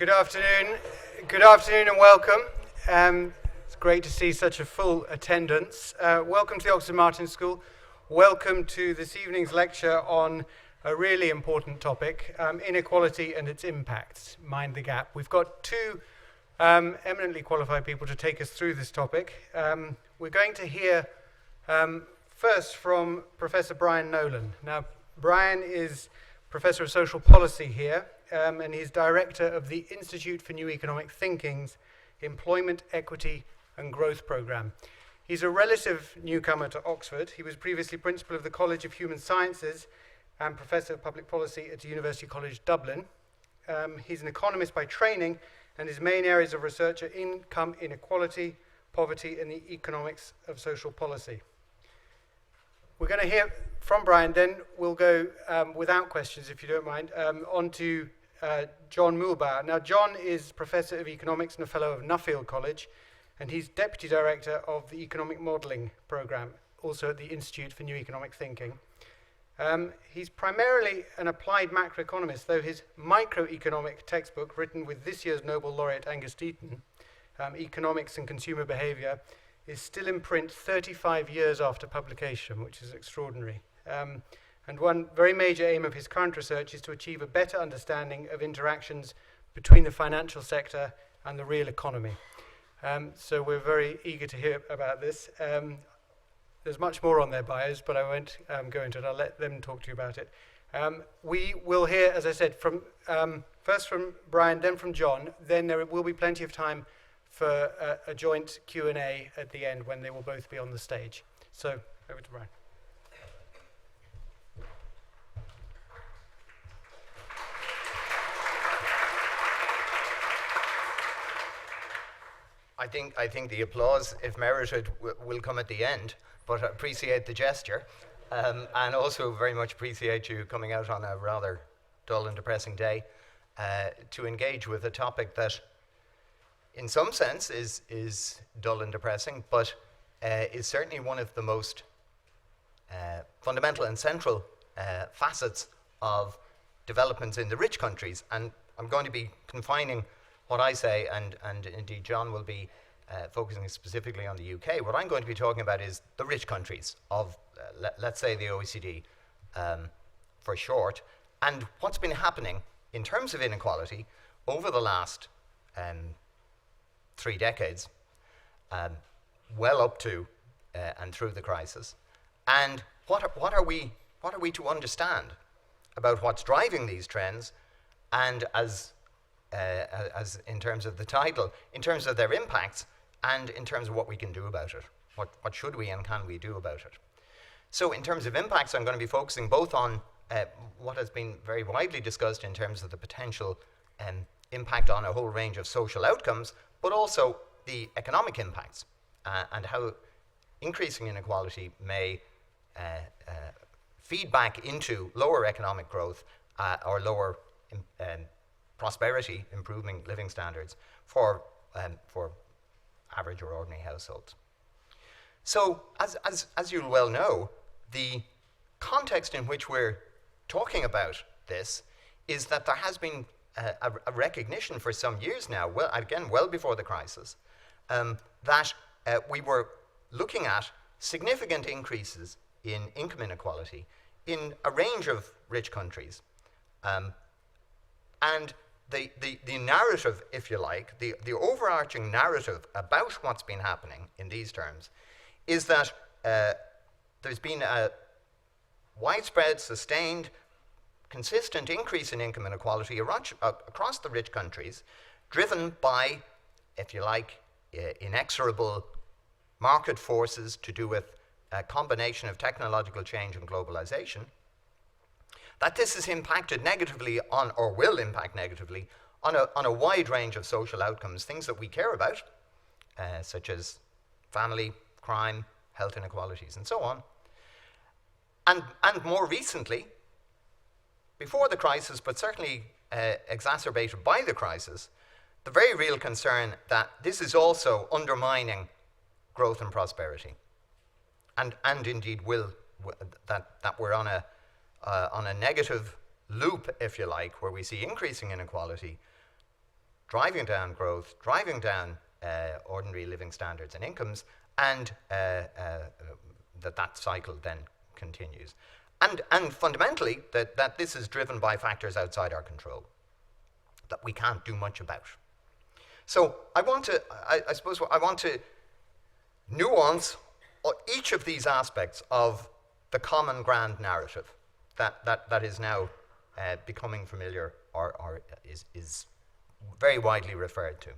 Good afternoon. Good afternoon and welcome. It's great to see such a full attendance. Welcome to the Oxford Martin School. Welcome to this evening's lecture on a really important topic, inequality and its impacts, Mind the Gap. We've got two eminently qualified people to take us through this topic. We're going to hear first from Professor Brian Nolan. Now, Brian is Professor of Social Policy here, and he's Director of the Institute for New Economic Thinking's Employment, Equity and Growth Programme. He's a relative newcomer to Oxford. He was previously Principal of the College of Human Sciences and Professor of Public Policy at University College Dublin. He's an economist by training, and his main areas of research are income inequality, poverty, and the economics of social policy. We're going to hear from Brian, then we'll go, without questions if you don't mind, on to John Muellbauer. Now, John is Professor of Economics and a Fellow of Nuffield College, and he's Deputy Director of the Economic Modelling Programme, also at the Institute for New Economic Thinking. He's primarily an applied macroeconomist, though his microeconomic textbook, written with this year's Nobel laureate Angus Deaton, Economics and Consumer Behaviour, is still in print 35 years after publication, which is extraordinary. And one very major aim of his current research is to achieve a better understanding of interactions between the financial sector and the real economy. So we're very eager to hear about this. There's much more on their bios, but I won't go into it. I'll let them talk to you about it. We will hear, as I said, from first from Brian, then from John. Then there will be plenty of time for a joint Q&A at the end when they will both be on the stage. So, over to Brian. I think the applause, if merited, will come at the end, but I appreciate the gesture, and also very much appreciate you coming out on a rather dull and depressing day to engage with a topic that in some sense is dull and depressing, but is certainly one of the most fundamental and central facets of developments in the rich countries. And I'm going to be confining what I say, and indeed John will be focusing specifically on the UK. What I'm going to be talking about is the rich countries of, let's say, the OECD for short, and what's been happening in terms of inequality over the last 3 decades, well up to and through the crisis, and what are we to understand about what's driving these trends, and as in terms of the title, in terms of their impacts, and in terms of what we can do about it. What should we and can we do about it? So in terms of impacts, I'm going to be focusing both on what has been very widely discussed in terms of the potential impact on a whole range of social outcomes, but also the economic impacts and how increasing inequality may feed back into lower economic growth or lower prosperity, improving living standards for average or ordinary households. So, as you'll well know, the context in which we're talking about this is that there has been a recognition for some years now, well before the crisis, that we were looking at significant increases in income inequality in a range of rich countries. And the narrative, if you like, the overarching narrative about what's been happening in these terms is that there's been a widespread, sustained, consistent increase in income inequality across the rich countries, driven by, if you like, inexorable market forces to do with a combination of technological change and globalization, that this has impacted negatively on, or will impact negatively, on a wide range of social outcomes, things that we care about, such as family, crime, health inequalities, and so on. And more recently, before the crisis, but certainly exacerbated by the crisis, the very real concern that this is also undermining growth and prosperity, and indeed that we're on a negative loop, if you like, where we see increasing inequality, driving down growth, driving down ordinary living standards and incomes, and that cycle then continues. And fundamentally, that this is driven by factors outside our control that we can't do much about. So I want to nuance each of these aspects of the common grand narrative that is now becoming familiar or is very widely referred to.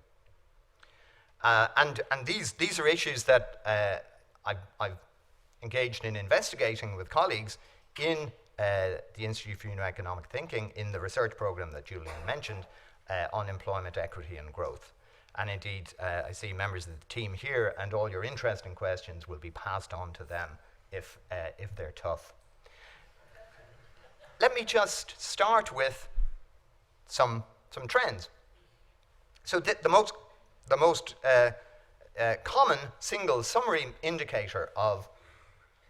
And these are issues that I've engaged in investigating with colleagues in the Institute for New Economic Thinking in the research program that Julian mentioned on employment, equity and growth. And indeed, I see members of the team here, and all your interesting questions will be passed on to them if they're tough. Let me just start with some trends. So the most common single summary indicator of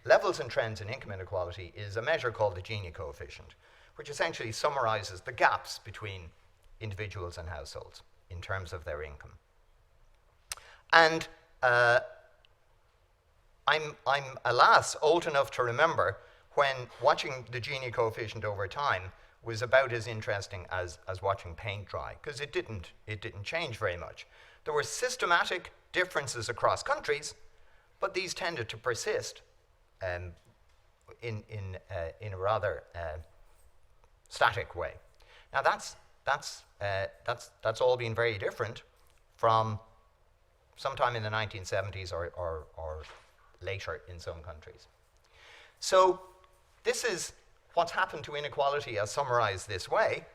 levels and trends in income inequality is a measure called the Gini coefficient, which essentially summarizes the gaps between individuals and households in terms of their income. And I'm alas old enough to remember when watching the Gini coefficient over time was about as interesting as watching paint dry, because it didn't change very much. There were systematic differences across countries, but these tended to persist in a rather static way. Now that's all been very different from sometime in the 1970s or later in some countries. So this is what's happened to inequality as summarized this way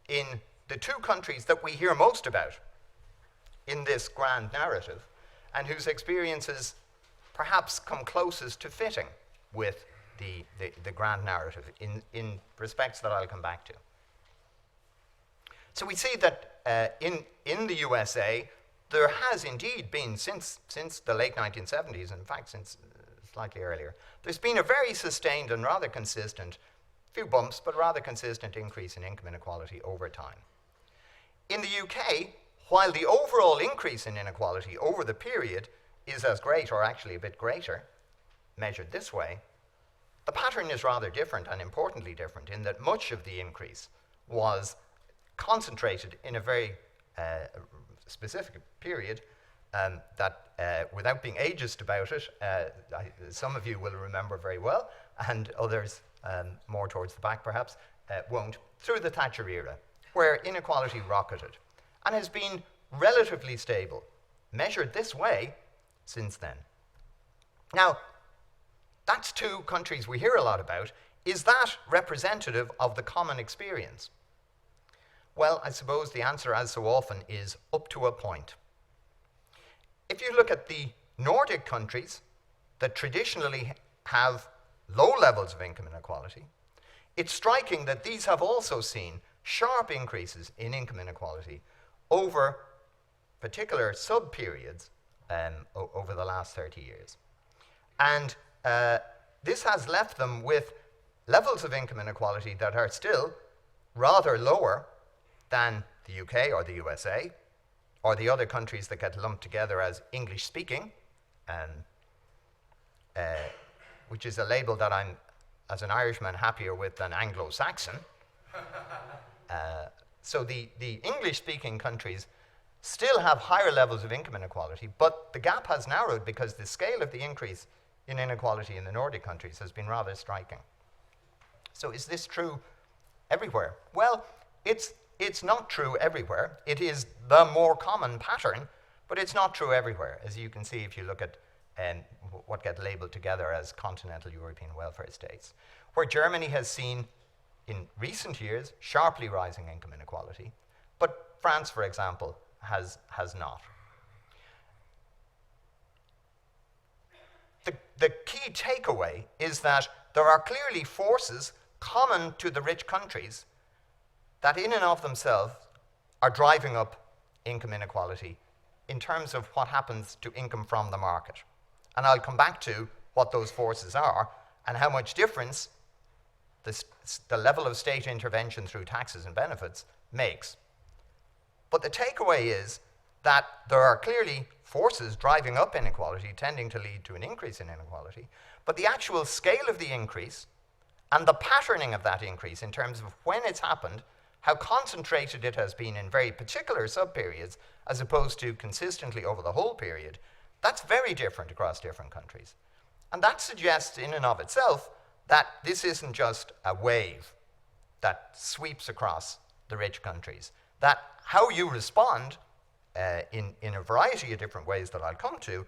in the two countries that we hear most about in this grand narrative, and whose experiences perhaps come closest to fitting with the grand narrative in respects that I'll come back to. So we see that in the USA, there has indeed been, since the late 1970s, in fact since slightly earlier, there's been a very sustained and rather consistent, few bumps, but rather consistent increase in income inequality over time. In the UK, while the overall increase in inequality over the period is as great, or actually a bit greater, measured this way, the pattern is rather different, and importantly different, in that much of the increase was concentrated in a very specific period that, without being ageist about it, some of you will remember very well, and others more towards the back perhaps won't, through the Thatcher era, where inequality rocketed and has been relatively stable, measured this way, since then. Now, that's two countries we hear a lot about. Is that representative of the common experience? Well, I suppose the answer, as so often, is up to a point. If you look at the Nordic countries that traditionally have low levels of income inequality, it's striking that these have also seen sharp increases in income inequality over particular sub-periods over the last 30 years. And this has left them with levels of income inequality that are still rather lower than the UK or the USA, or the other countries that get lumped together as English-speaking, which is a label that I'm, as an Irishman, happier with than Anglo-Saxon. So the English-speaking countries still have higher levels of income inequality, but the gap has narrowed because the scale of the increase in inequality in the Nordic countries has been rather striking. So is this true everywhere? Well, it's not true everywhere. It is the more common pattern, but it's not true everywhere, as you can see if you look at what get labeled together as continental European welfare states, where Germany has seen in recent years sharply rising income inequality, but France, for example, has not. The key takeaway is that there are clearly forces common to the rich countries that in and of themselves are driving up income inequality in terms of what happens to income from the market. And I'll come back to what those forces are and how much difference the level of state intervention through taxes and benefits makes. But the takeaway is that there are clearly forces driving up inequality, tending to lead to an increase in inequality, but the actual scale of the increase and the patterning of that increase in terms of when it's happened, how concentrated it has been in very particular subperiods, as opposed to consistently over the whole period, that's very different across different countries. And that suggests in and of itself that this isn't just a wave that sweeps across the rich countries, that how you respond in a variety of different ways that I'll come to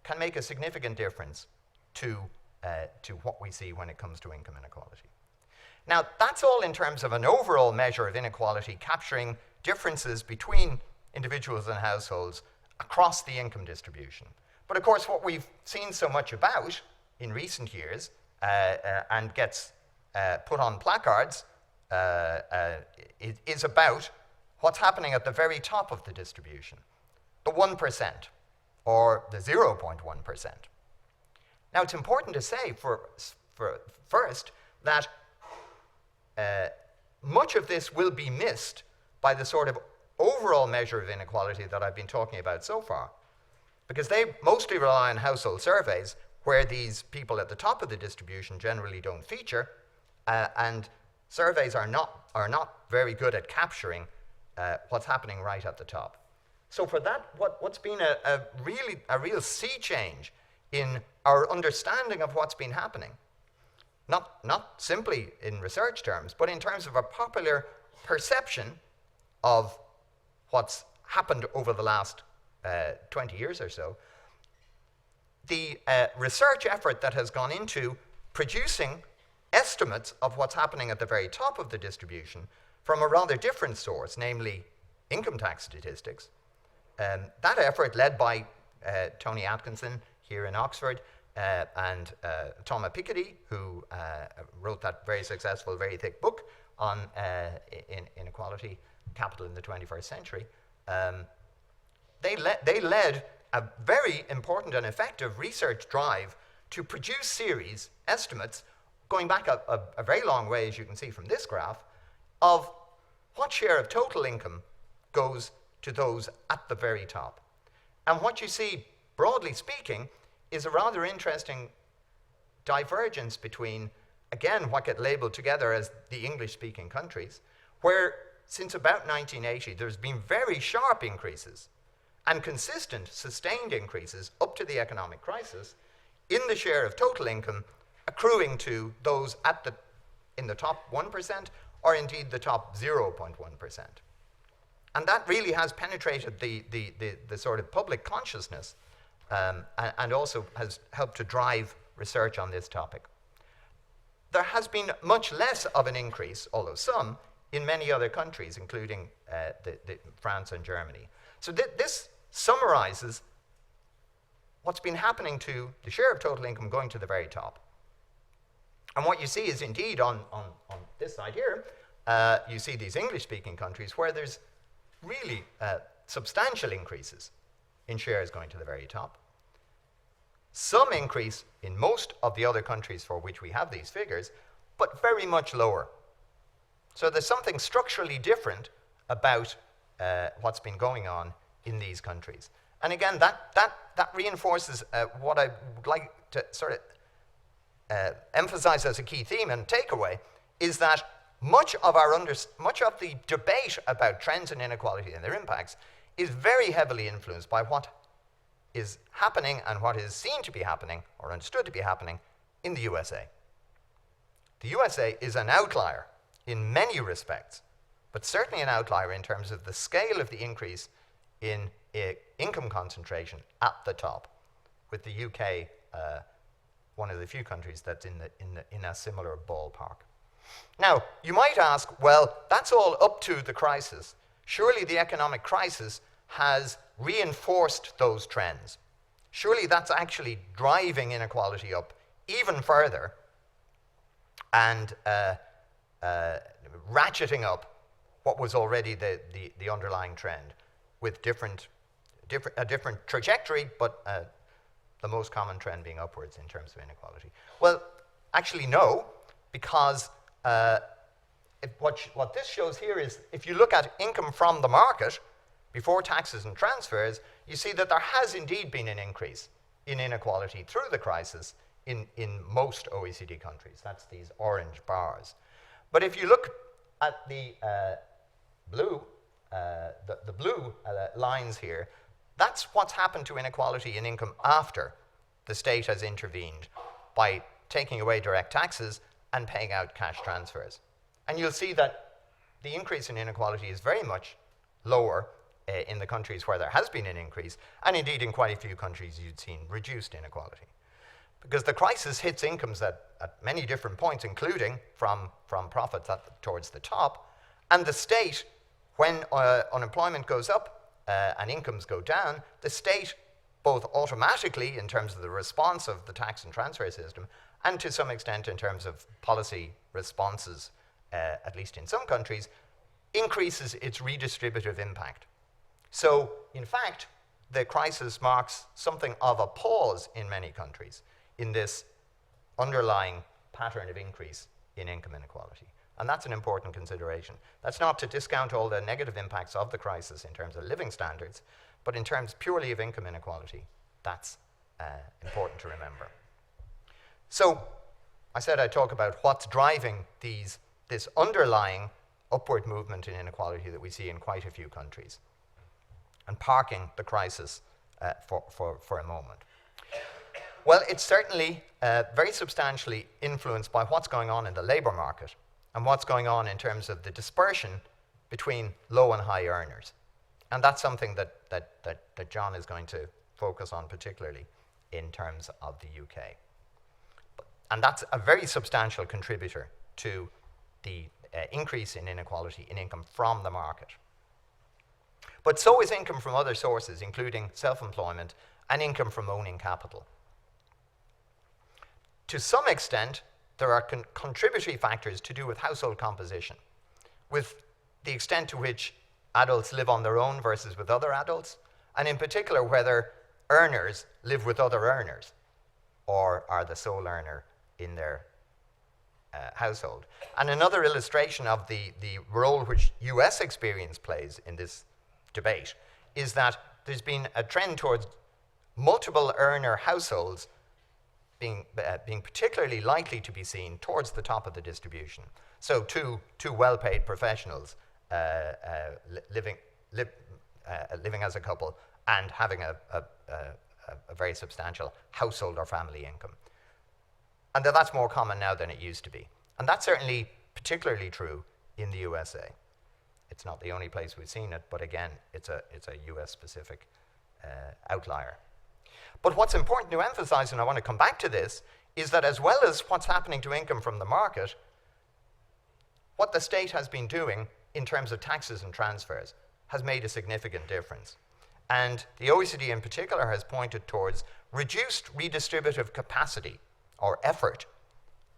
can make a significant difference to what we see when it comes to income inequality. Now, that's all in terms of an overall measure of inequality capturing differences between individuals and households across the income distribution. But of course, what we've seen so much about in recent years and gets put on placards is about what's happening at the very top of the distribution, the 1% or the 0.1%. Now, it's important to say for first that much of this will be missed by the sort of overall measure of inequality that I've been talking about so far, because they mostly rely on household surveys where these people at the top of the distribution generally don't feature, and surveys are not very good at capturing what's happening right at the top. So for that, what's been a real sea change in our understanding of what's been happening, not simply in research terms, but in terms of a popular perception of what's happened over the last 20 years or so, the research effort that has gone into producing estimates of what's happening at the very top of the distribution from a rather different source, namely income tax statistics. That effort, led by Tony Atkinson here in Oxford, and Thomas Piketty, who wrote that very successful, very thick book on inequality, Capital in the 21st Century, they led a very important and effective research drive to produce series estimates going back a very long way, as you can see from this graph, of what share of total income goes to those at the very top. And what you see, broadly speaking, is a rather interesting divergence between, again, what get labeled together as the English-speaking countries, where since about 1980, there's been very sharp increases and consistent, sustained increases up to the economic crisis in the share of total income accruing to those in the top 1%, or indeed the top 0.1%. And that really has penetrated the sort of public consciousness and also has helped to drive research on this topic. There has been much less of an increase, although some, in many other countries, including France and Germany. So this summarizes what's been happening to the share of total income going to the very top. And what you see is indeed on this side here, you see these English-speaking countries where there's really substantial increases in shares going to the very top. Some increase in most of the other countries for which we have these figures, but very much lower. So there's something structurally different about what's been going on in these countries. And again, that reinforces what I would like to sort of emphasize as a key theme and takeaway, is that much of the debate about trends in inequality and their impacts is very heavily influenced by what is happening and what is seen to be happening or understood to be happening in the USA. The USA is an outlier in many respects, but certainly an outlier in terms of the scale of the increase in income concentration at the top, with the UK one of the few countries that's in a similar ballpark. Now, you might ask, well, that's all up to the crisis. Surely the economic crisis has reinforced those trends. Surely that's actually driving inequality up even further and ratcheting up what was already the underlying trend with a different trajectory, but the most common trend being upwards in terms of inequality. Well, actually no, because what this shows here is if you look at income from the market before taxes and transfers, you see that there has indeed been an increase in inequality through the crisis in most OECD countries. That's these orange bars. But if you look at the blue lines here, that's what's happened to inequality in income after the state has intervened by taking away direct taxes and paying out cash transfers. And you'll see that the increase in inequality is very much lower in the countries where there has been an increase, and indeed in quite a few countries you'd seen reduced inequality. Because the crisis hits incomes at many different points, including from profits towards the top, and the state, when unemployment goes up and incomes go down, the state, both automatically in terms of the response of the tax and transfer system, and to some extent in terms of policy responses, at least in some countries, increases its redistributive impact. So, in fact, the crisis marks something of a pause in many countries in this underlying pattern of increase in income inequality. And that's an important consideration. That's not to discount all the negative impacts of the crisis in terms of living standards, but in terms purely of income inequality, that's important to remember. So, I said I'd talk about what's driving this underlying upward movement in inequality that we see in quite a few countries, and parking the crisis for a moment. Well, it's certainly very substantially influenced by what's going on in the labour market and what's going on in terms of the dispersion between low and high earners. And that's something that John is going to focus on particularly in terms of the UK. And that's a very substantial contributor to the increase in inequality in income from the market. But so is income from other sources, including self-employment and income from owning capital. To some extent, there are contributory factors to do with household composition, with the extent to which adults live on their own versus with other adults, and in particular whether earners live with other earners or are the sole earner in their household. And another illustration of the role which US experience plays in this debate is that there's been a trend towards multiple earner households being particularly likely to be seen towards the top of the distribution. So two well-paid professionals living as a couple and having a very substantial household or family income. And that's more common now than it used to be. And that's certainly particularly true in the USA. It's not the only place we've seen it, but again, it's a US-specific outlier. But what's important to emphasize, and I want to come back to this, is that as well as what's happening to income from the market, what the state has been doing in terms of taxes and transfers has made a significant difference. And the OECD in particular has pointed towards reduced redistributive capacity or effort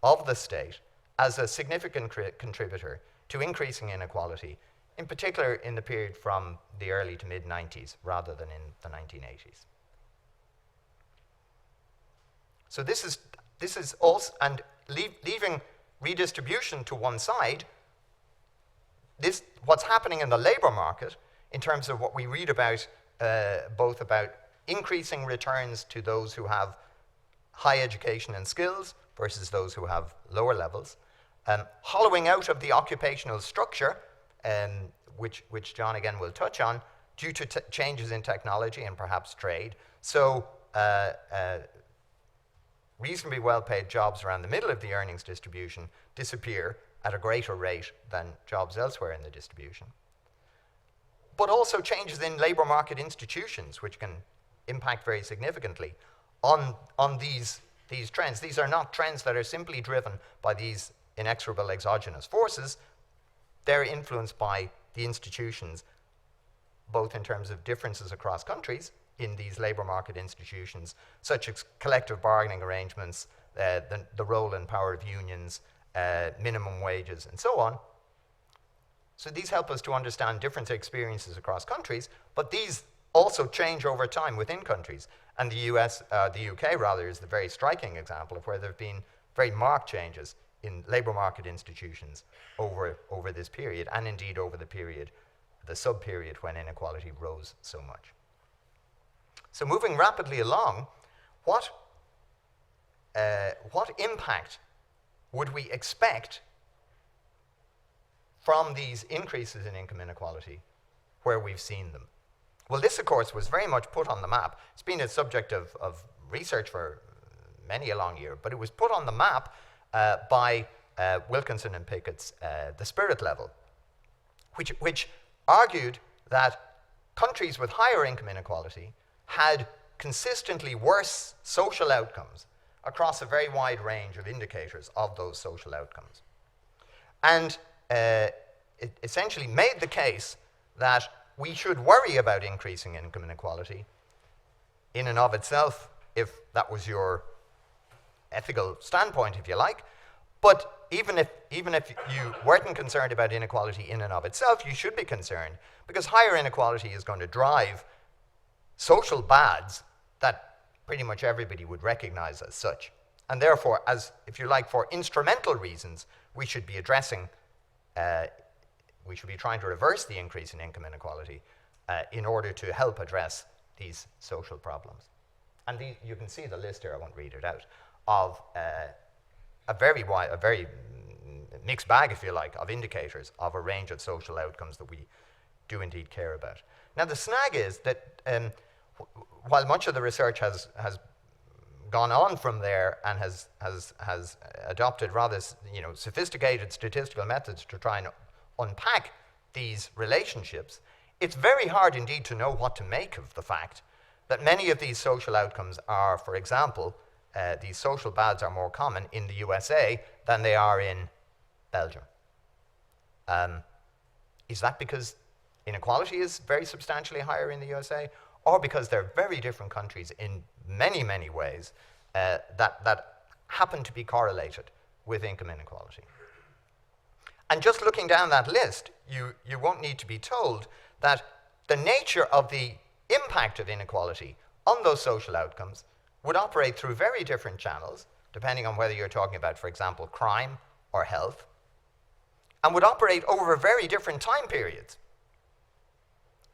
of the state as a significant contributor to increasing inequality, in particular in the period from the early to mid-90s rather than in the 1980s. So this is also, and leaving redistribution to one side, what's happening in the labour market in terms of what we read about, both about increasing returns to those who have high education and skills versus those who have lower levels, hollowing out of the occupational structure, which John again will touch on, due to changes in technology and perhaps trade. So reasonably well-paid jobs around the middle of the earnings distribution disappear at a greater rate than jobs elsewhere in the distribution. But also changes in labour market institutions, which can impact very significantly on these trends. These are not trends that are simply driven by these inexorable exogenous forces. They're influenced by the institutions, both in terms of differences across countries in these labour market institutions, such as collective bargaining arrangements, the role and power of unions, minimum wages, and so on. So these help us to understand different experiences across countries, but these also change over time within countries. And the UK rather, is the very striking example of where there have been very marked changes in labour market institutions over this period, and indeed over the sub-period when inequality rose so much. So moving rapidly along, what impact would we expect from these increases in income inequality where we've seen them? Well, this, of course, was very much put on the map. It's been a subject of research for many a long year, but it was put on the map by Wilkinson and Pickett's The Spirit Level, which argued that countries with higher income inequality had consistently worse social outcomes across a very wide range of indicators of those social outcomes. And it essentially made the case that we should worry about increasing income inequality in and of itself, if that was your ethical standpoint, if you like. But even if you weren't concerned about inequality in and of itself, you should be concerned, because higher inequality is going to drive social bads that pretty much everybody would recognize as such. And therefore, as, if you like, for instrumental reasons, we should be addressing, we should be trying to reverse the increase in income inequality in order to help address these social problems. And you can see the list here, I won't read it out, of a very mixed bag, if you like, of indicators of a range of social outcomes that we do indeed care about. Now, the snag is that while much of the research has gone on from there and has adopted rather sophisticated statistical methods to try and unpack these relationships, it's very hard indeed to know what to make of the fact that many of these social outcomes are, for example, these social bads are more common in the USA than they are in Belgium. Is that because inequality is very substantially higher in the USA, or because they're very different countries in many, many ways that happen to be correlated with income inequality? And just looking down that list, you won't need to be told that the nature of the impact of inequality on those social outcomes would operate through very different channels, depending on whether you're talking about, for example, crime or health, and would operate over very different time periods.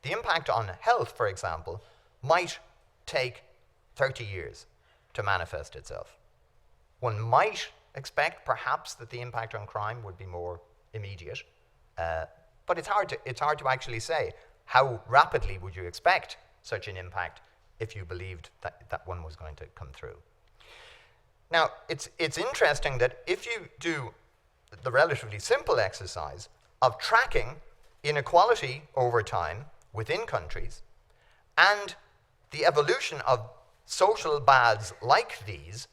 The impact on health, for example, might take 30 years to manifest itself. One might expect, perhaps, that the impact on crime would be more immediate, but it's hard to actually say how rapidly would you expect such an impact if you believed that one was going to come through. Now, it's interesting that if you do the relatively simple exercise of tracking inequality over time within countries and the evolution of social bads like these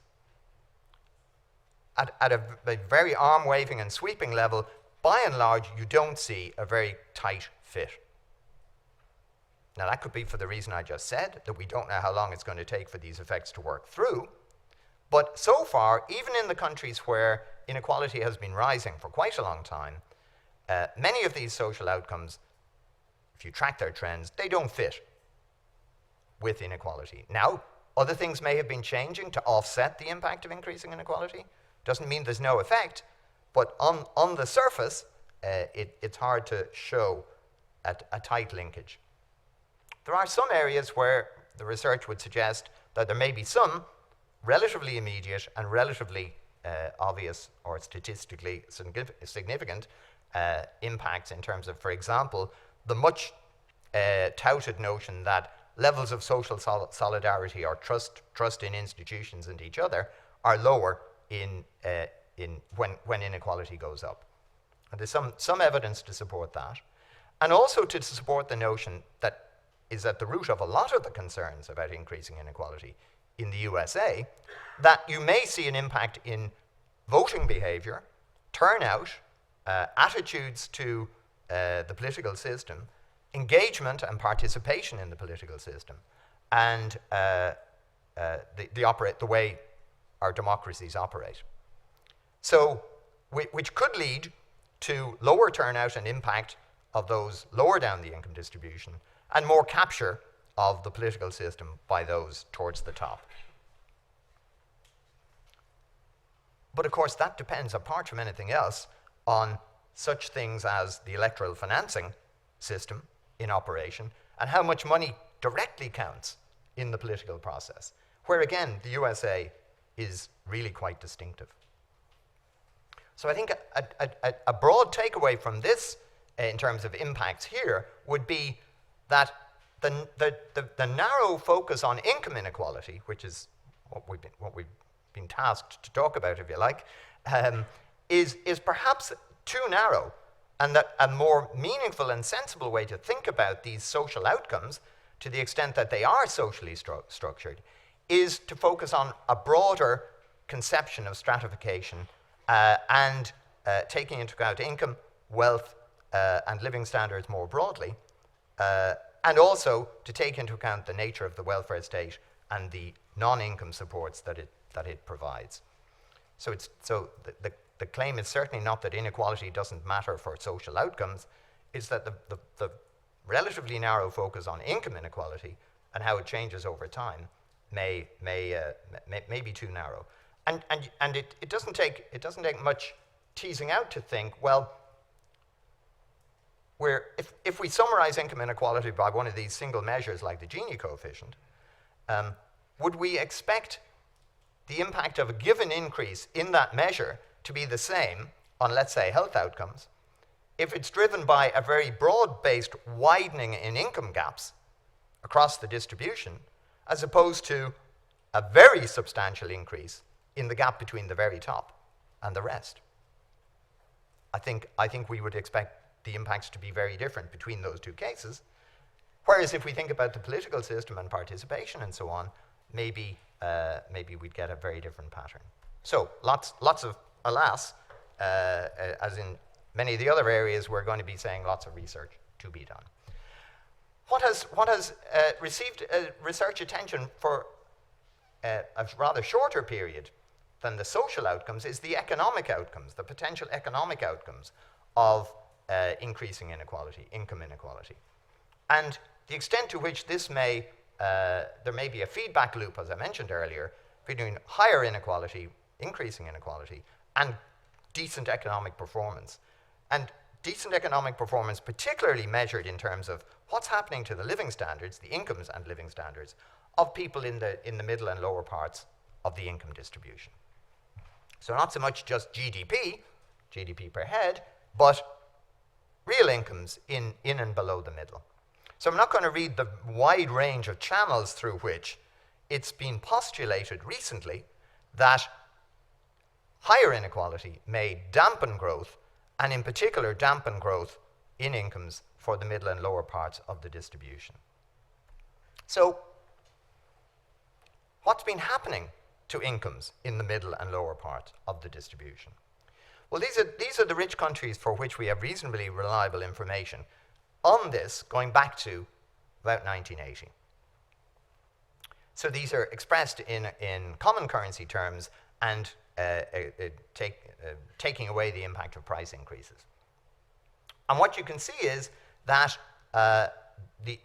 at a very arm-waving and sweeping level, by and large, you don't see a very tight fit. Now, that could be for the reason I just said, that we don't know how long it's going to take for these effects to work through. But so far, even in the countries where inequality has been rising for quite a long time, many of these social outcomes, if you track their trends, they don't fit with inequality. Now, other things may have been changing to offset the impact of increasing inequality. Doesn't mean there's no effect, but on the surface, it's hard to show a tight linkage. There are some areas where the research would suggest that there may be some relatively immediate and relatively obvious or statistically significant impacts in terms of, for example, the much touted notion that levels of social solidarity or trust in institutions and each other are lower when inequality goes up. And there's some evidence to support that, and also to support the notion that is at the root of a lot of the concerns about increasing inequality in the USA, that you may see an impact in voting behavior, turnout, attitudes to the political system, engagement and participation in the political system, and the way our democracies operate. So, which could lead to lower turnout and impact of those lower down the income distribution, and more capture of the political system by those towards the top. But of course, that depends, apart from anything else, on such things as the electoral financing system in operation and how much money directly counts in the political process, where again, the USA is really quite distinctive. So I think a broad takeaway from this in terms of impacts here would be that the narrow focus on income inequality, which is what we've been tasked to talk about, if you like, is perhaps too narrow, and that a more meaningful and sensible way to think about these social outcomes, to the extent that they are socially structured, is to focus on a broader conception of stratification and taking into account income, wealth, and living standards more broadly, and also to take into account the nature of the welfare state and the non-income supports that it provides. So the claim is certainly not that inequality doesn't matter for social outcomes. It's that the relatively narrow focus on income inequality and how it changes over time may be too narrow. And it doesn't take much teasing out to think, well, if we summarize income inequality by one of these single measures like the Gini coefficient, would we expect the impact of a given increase in that measure to be the same on, let's say, health outcomes, if it's driven by a very broad-based widening in income gaps across the distribution, as opposed to a very substantial increase in the gap between the very top and the rest? I think we would expect the impacts to be very different between those two cases. Whereas if we think about the political system and participation and so on, maybe we'd get a very different pattern. So lots of, alas, as in many of the other areas, we're going to be saying lots of research to be done. What has received research attention for a rather shorter period than the social outcomes is the economic outcomes, the potential economic outcomes of increasing inequality, income inequality. And the extent to which this there may be a feedback loop, as I mentioned earlier, between higher inequality, increasing inequality, and decent economic performance. And decent economic performance particularly measured in terms of what's happening to the living standards, the incomes and living standards, of people in the middle and lower parts of the income distribution. So not so much just GDP per head, but real incomes in and below the middle. So I'm not going to read the wide range of channels through which it's been postulated recently that higher inequality may dampen growth, and in particular dampen growth in incomes for the middle and lower parts of the distribution. So what's been happening to incomes in the middle and lower part of the distribution? Well, these are the rich countries for which we have reasonably reliable information on this going back to about 1980. So these are expressed in common currency terms and taking away the impact of price increases. And what you can see is that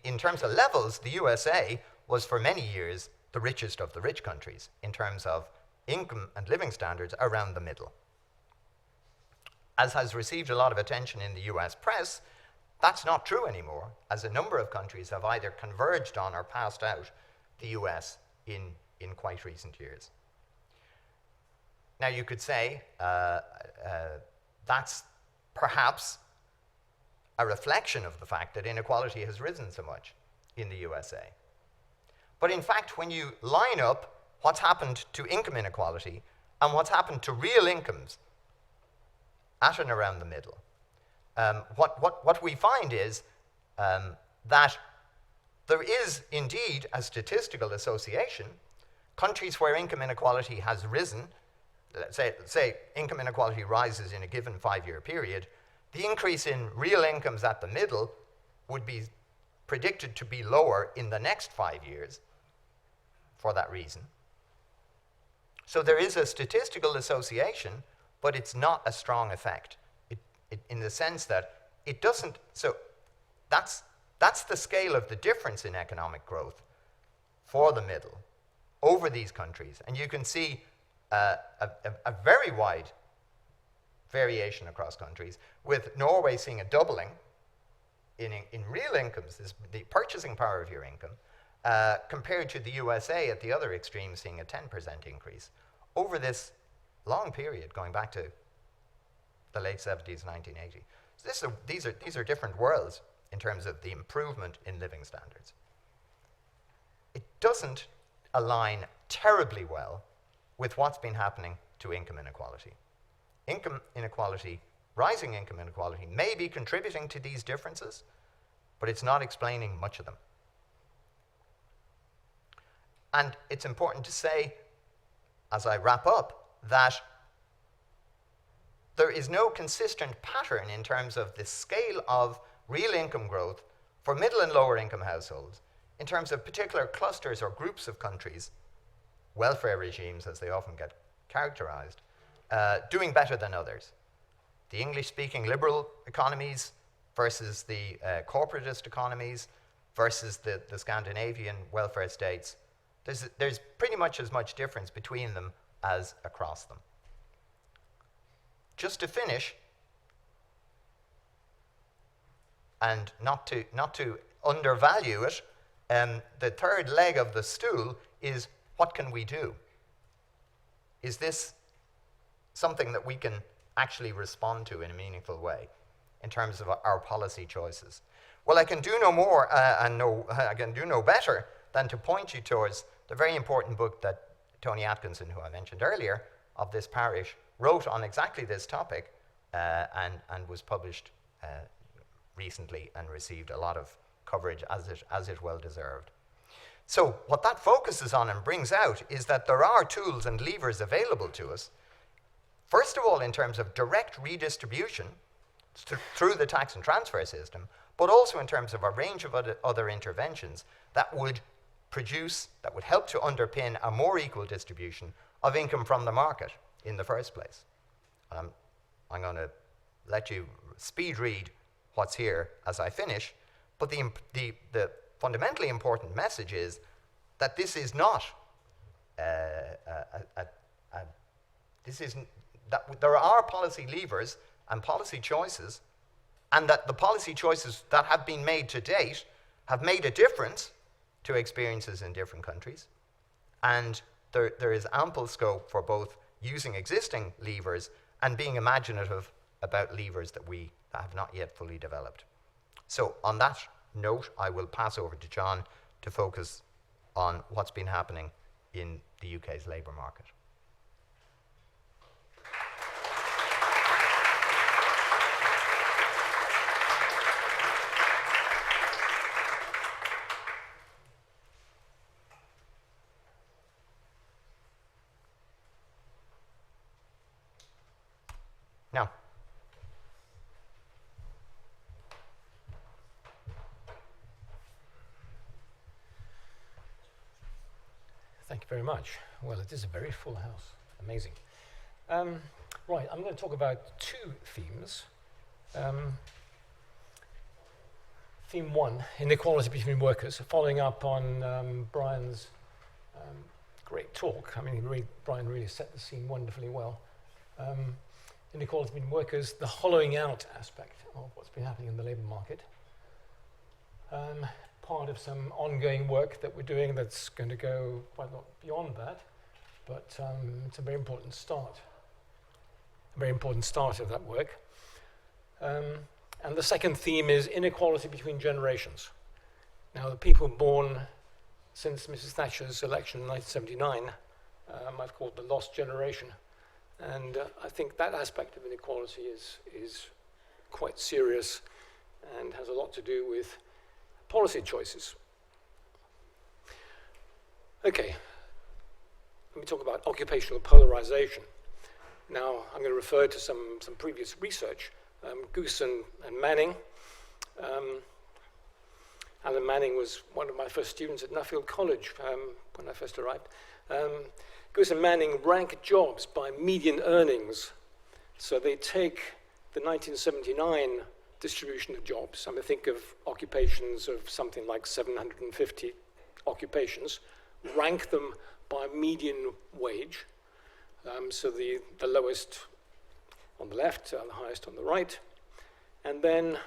in terms of levels, the USA was for many years the richest of the rich countries in terms of income and living standards around the middle. As has received a lot of attention in the US press, that's not true anymore, as a number of countries have either converged on or passed out the US in quite recent years. Now you could say that's perhaps a reflection of the fact that inequality has risen so much in the USA. But in fact, when you line up what's happened to income inequality and what's happened to real incomes at and around the middle, what we find is that there is indeed a statistical association. Countries where income inequality has risen, let's say income inequality rises in a given 5-year period, the increase in real incomes at the middle would be predicted to be lower in the next 5 years for that reason. So there is a statistical association, but it's not a strong effect in the sense that it doesn't. So that's the scale of the difference in economic growth for the middle over these countries. And you can see a very wide variation across countries, with Norway seeing a doubling in real incomes, the purchasing power of your income, compared to the USA at the other extreme seeing a 10% increase over this long period going back to the late 70s, 1980. So these are different worlds in terms of the improvement in living standards. It doesn't align terribly well with what's been happening to income inequality. Income inequality, rising income inequality, may be contributing to these differences, but it's not explaining much of them. And it's important to say, as I wrap up, that there is no consistent pattern in terms of the scale of real income growth for middle and lower income households in terms of particular clusters or groups of countries, welfare regimes as they often get characterized, doing better than others. The English-speaking liberal economies versus the corporatist economies versus the Scandinavian welfare states. There's pretty much as much difference between them as across them. Just to finish, and not to undervalue it, the third leg of the stool is, what can we do? Is this something that we can actually respond to in a meaningful way in terms of our policy choices? Well, I can do no more I can do no better than to point you towards the very important book that Tony Atkinson, who I mentioned earlier, of this parish, wrote on exactly this topic and was published recently and received a lot of coverage, as it well deserved. So what that focuses on and brings out is that there are tools and levers available to us, first of all in terms of direct redistribution through the tax and transfer system, but also in terms of a range of other interventions that would help to underpin a more equal distribution of income from the market in the first place. I'm going to let you speed read what's here as I finish, but the fundamentally important message is that this is not that there are policy levers and policy choices, and that the policy choices that have been made to date have made a difference to experiences in different countries, and there is ample scope for both using existing levers and being imaginative about levers that have not yet fully developed. So on that note, I will pass over to John to focus on what's been happening in the UK's labour market. Now, thank you very much. Well, it is a very full house. Amazing. Right, I'm going to talk about two themes. Theme one, inequality between workers, following up on Brian's great talk. I mean, Brian really set the scene wonderfully well. Inequality between workers, the hollowing out aspect of what's been happening in the labour market. Part of some ongoing work that we're doing that's going to go quite a lot beyond that, but it's a very important start. A very important start of that work. And the second theme is inequality between generations. Now, the people born since Mrs. Thatcher's election in 1979, I've called the lost generation. And I think that aspect of inequality is quite serious and has a lot to do with policy choices. Okay, let me talk about occupational polarization. Now, I'm going to refer to some previous research. Goose and Manning. Alan Manning was one of my first students at Nuffield College when I first arrived. Goose and Manning rank jobs by median earnings. So they take the 1979 distribution of jobs. I mean, think of occupations of something like 750 occupations, rank them by median wage, So the lowest on the left, the highest on the right. And then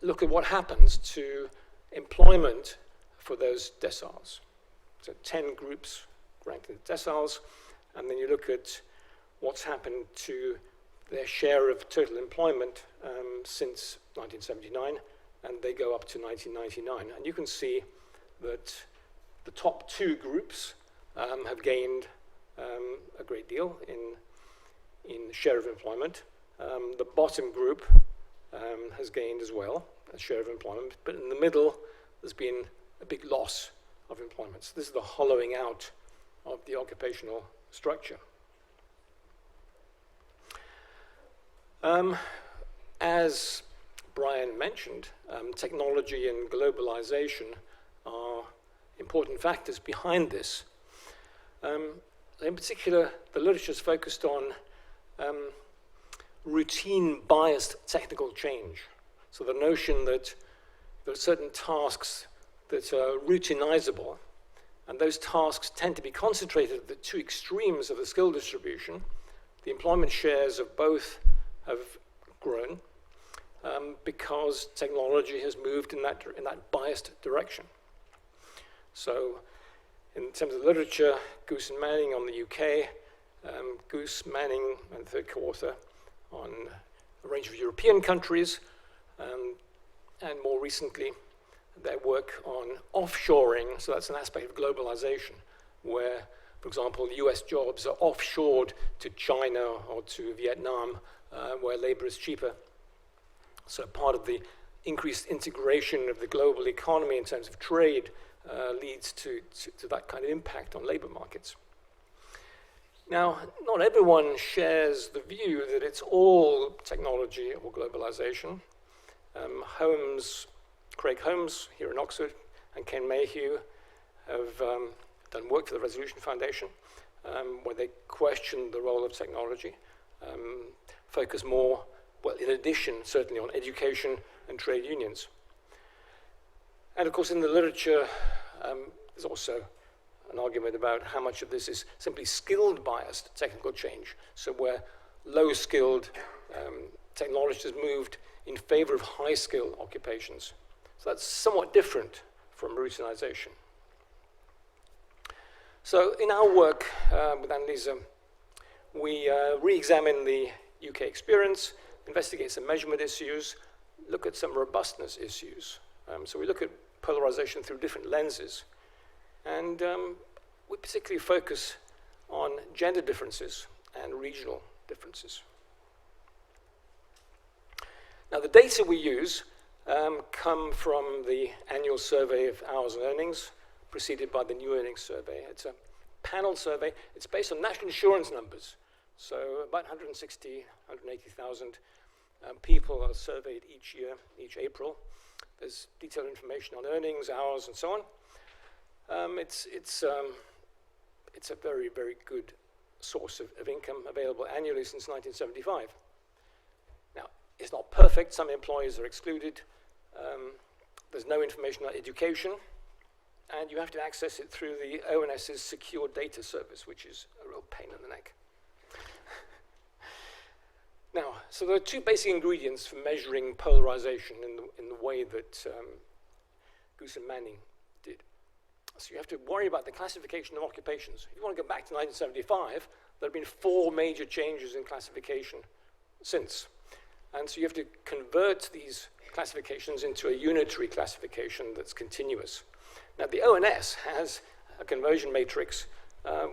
look at what happens to employment for those deciles. So 10 groups ranked in deciles, and then you look at what's happened to their share of total employment since 1979, and they go up to 1999. And you can see that the top 2 groups have gained a great deal in share of employment. The bottom group has gained as well a share of employment, but in the middle there's been a big loss of employment. So this is the hollowing out of the occupational structure. As Brian mentioned, technology and globalization are important factors behind this. In particular, the literature is focused on routine biased technical change. So the notion that there are certain tasks that are routinizable, and those tasks tend to be concentrated at the 2 extremes of the skill distribution. The employment shares of both have grown because technology has moved in that biased direction. So in terms of literature, Goose and Manning on the UK, Goose, Manning, and third co-author on a range of European countries, and more recently, their work on offshoring. So that's an aspect of globalization, where, for example, US jobs are offshored to China or to Vietnam, where labor is cheaper. So part of the increased integration of the global economy in terms of trade leads to that kind of impact on labor markets. Now, not everyone shares the view that it's all technology or globalization. Craig Holmes here in Oxford and Ken Mayhew have done work for the Resolution Foundation where they question the role of technology, focus more, well, in addition, certainly on education and trade unions. And of course, in the literature, there's also an argument about how much of this is simply skilled biased technical change, so where low-skilled technology has moved in favor of high-skilled occupations. So that's somewhat different from routinization. So in our work with Annalisa, we re-examine the UK experience, investigate some measurement issues, look at some robustness issues. So we look at polarization through different lenses. And we particularly focus on gender differences and regional differences. Now, the data we use come from the annual survey of hours and earnings, preceded by the new earnings survey. It's a panel survey. It's based on national insurance numbers. So about 160, 180,000 people are surveyed each year, each April. There's detailed information on earnings, hours, and so on. It's a very, very good source of income available annually since 1975. Now, it's not perfect. Some employees are excluded. There's no information on education, and you have to access it through the ONS's secure data service, which is a real pain in the neck. Now, so there are 2 basic ingredients for measuring polarization in the way that Goose and Manning did. So you have to worry about the classification of occupations. If you want to go back to 1975, there have been 4 major changes in classification since. And so you have to convert these classifications into a unitary classification that's continuous. Now, the ONS has a conversion matrix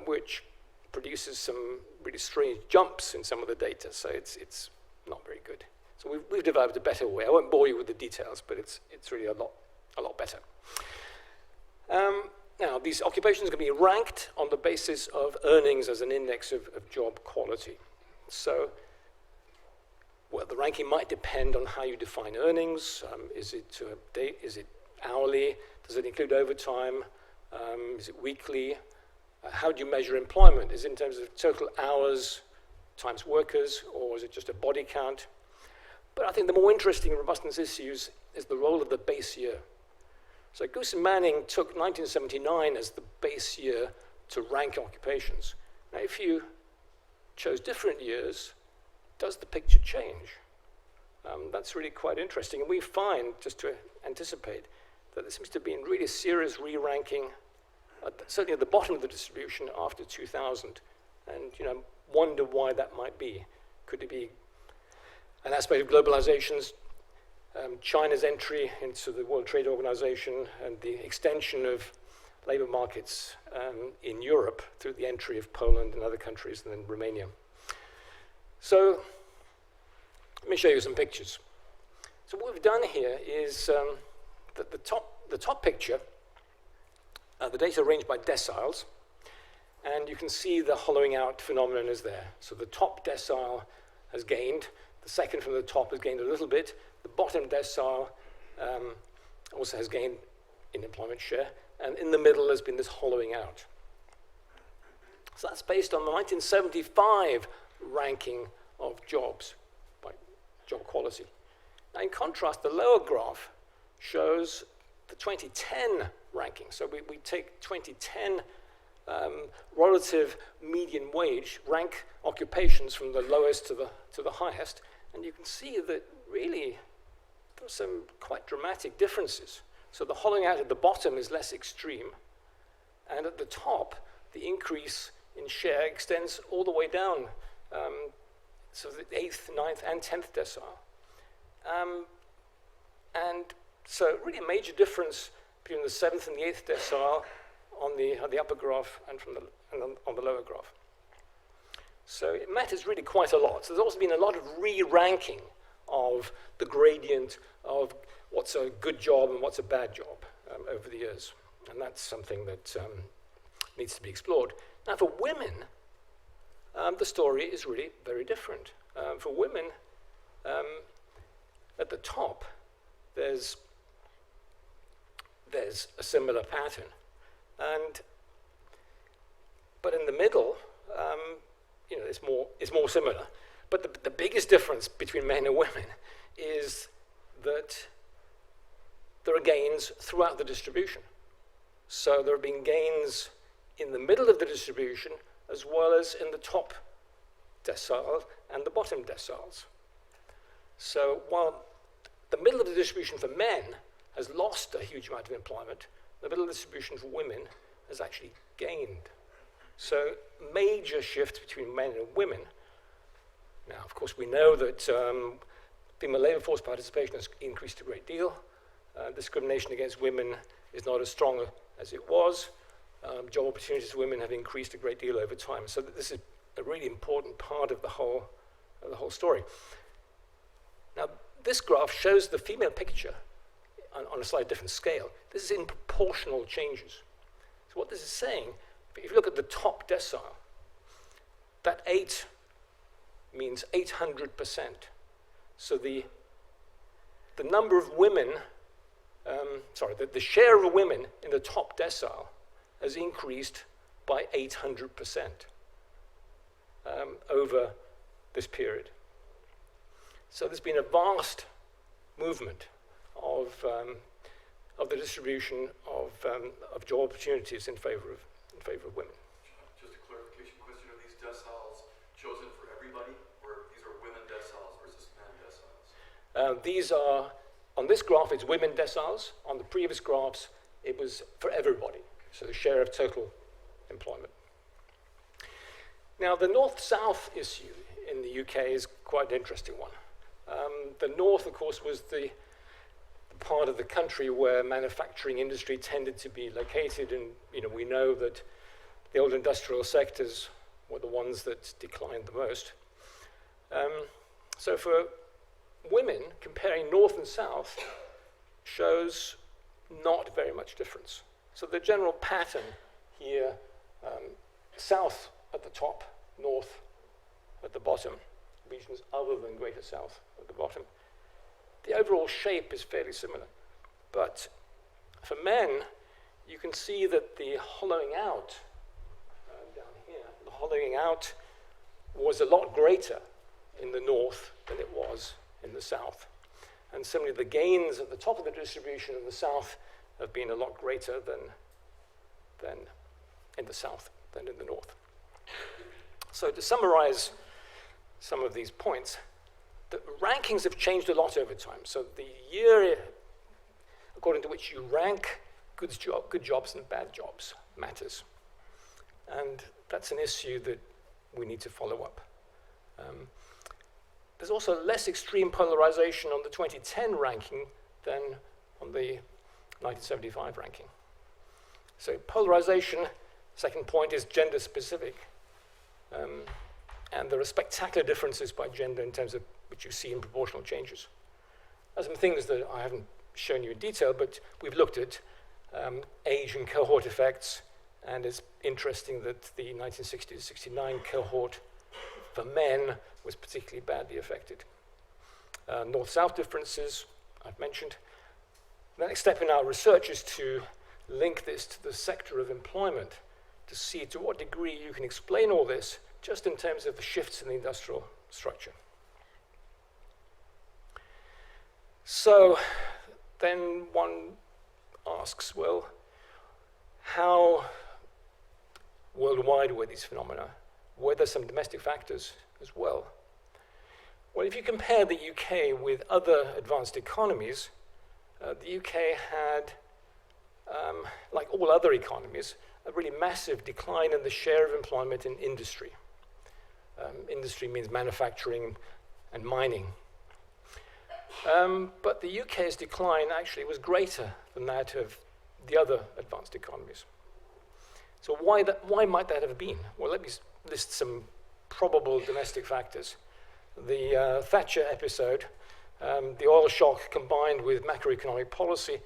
which produces some really strange jumps in some of the data, so it's not very good. So we've developed a better way. I won't bore you with the details, but it's really a lot better. Now, these occupations can be ranked on the basis of earnings as an index of job quality. So, well, the ranking might depend on how you define earnings. Is it hourly? Does it include overtime? Is it weekly? How do you measure employment? Is it in terms of total hours times workers, or is it just a body count? But I think the more interesting robustness issues is the role of the base year. So Goose and Manning took 1979 as the base year to rank occupations. Now, if you chose different years, does the picture change? That's really quite interesting. And we find, just to anticipate, that there seems to have been really serious re-ranking, certainly at the bottom of the distribution after 2000. And wonder why that might be. Could it be an aspect of globalizations, China's entry into the World Trade Organization, and the extension of labor markets in Europe through the entry of Poland and other countries, and then Romania? So let me show you some pictures. So what we've done here is that the top picture, the data arranged by deciles, and you can see the hollowing out phenomenon is there. So the top decile has gained, the second from the top has gained a little bit, the bottom decile also has gained in employment share, and in the middle has been this hollowing out. So that's based on the 1975 ranking of jobs by job quality. Now, in contrast, the lower graph shows the 2010 ranking. So we take 2010 relative median wage, rank occupations from the lowest to the highest, and you can see that really there are some quite dramatic differences. So the hollowing out at the bottom is less extreme, and at the top, the increase in share extends all the way down, so the 8th, 9th, and 10th decile. And so really a major difference between the 7th and the 8th decile on the upper graph and on the lower graph. So it matters really quite a lot. So there's also been a lot of re-ranking of the gradient of what's a good job and what's a bad job over the years. And that's something that needs to be explored. Now for women, the story is really very different. For women, at the top, there's a similar pattern. But in the middle, it's more similar. But the biggest difference between men and women is that there are gains throughout the distribution. So there have been gains in the middle of the distribution as well as in the top decile and the bottom deciles. So while the middle of the distribution for men has lost a huge amount of employment, the middle distribution for women has actually gained. So major shift between men and women. Now, of course, we know that female labor force participation has increased a great deal. Discrimination against women is not as strong as it was. Job opportunities for women have increased a great deal over time. So this is a really important part of the whole story. Now, this graph shows the female picture on a slightly different scale. This is in proportional changes. So what this is saying, if you look at the top decile, that 8 means 800%. So the number of women, the share of women in the top decile has increased by 800% over this period. So there's been a vast movement of the distribution of job opportunities in favor of women. Just a clarification question: are these deciles chosen for everybody, or these are women deciles versus men deciles? These are, on this graph, it's women deciles. On the previous graphs, it was for everybody. So the share of total employment. Now, the north-south issue in the UK is quite an interesting one. The north, of course, was the part of the country where manufacturing industry tended to be located, and we know that the old industrial sectors were the ones that declined the most. So for women, comparing north and south shows not very much difference. So the general pattern here, south at the top, north at the bottom, regions other than Greater South at the bottom. The overall shape is fairly similar. But for men, you can see that the hollowing out, down here, the hollowing out was a lot greater in the north than it was in the south. And similarly, the gains at the top of the distribution in the south have been a lot greater than in the south than in the north. So to summarize some of these points, the rankings have changed a lot over time. So the year according to which you rank good jobs and bad jobs matters. And that's an issue that we need to follow up. There's also less extreme polarization on the 2010 ranking than on the 1975 ranking. So polarization, second point, is gender specific. And there are spectacular differences by gender in terms of which you see in proportional changes. There's some things that I haven't shown you in detail, but we've looked at age and cohort effects, and it's interesting that the 1960 to 69 cohort for men was particularly badly affected. North-south differences, I've mentioned. The next step in our research is to link this to the sector of employment to see to what degree you can explain all this just in terms of the shifts in the industrial structure. So then one asks, well, how worldwide were these phenomena? Were there some domestic factors as well? Well, if you compare the UK with other advanced economies, the UK had, like all other economies, a really massive decline in the share of employment in industry. Industry means manufacturing and mining. But the UK's decline actually was greater than that of the other advanced economies. So why might that have been? Well, let me list some probable domestic factors. The Thatcher episode, the oil shock combined with macroeconomic policy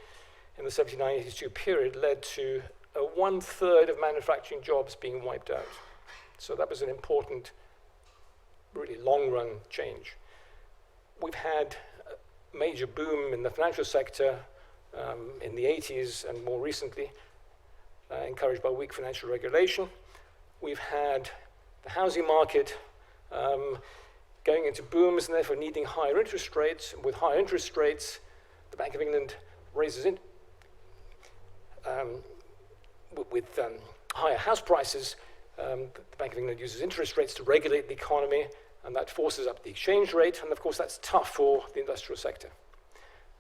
in the 79-82 period led to 1/3 of manufacturing jobs being wiped out. So that was an important, really long-run change. We've had a major boom in the financial sector in the 80s and more recently, encouraged by weak financial regulation. We've had the housing market going into booms and therefore needing higher interest rates. And with higher interest rates, the Bank of England raises with higher house prices, the Bank of England uses interest rates to regulate the economy, and that forces up the exchange rate, and of course that's tough for the industrial sector.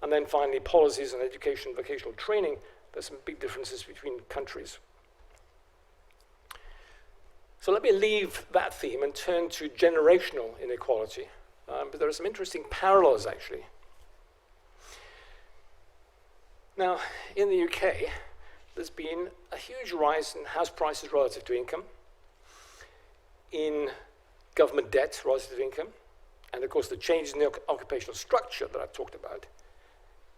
And then finally, policies on education and vocational training. There's some big differences between countries. So let me leave that theme and turn to generational inequality. But there are some interesting parallels, actually. Now, in the UK, there's been a huge rise in house prices relative to income, in government debt relative to income, and of course the changes in the occupational structure that I've talked about.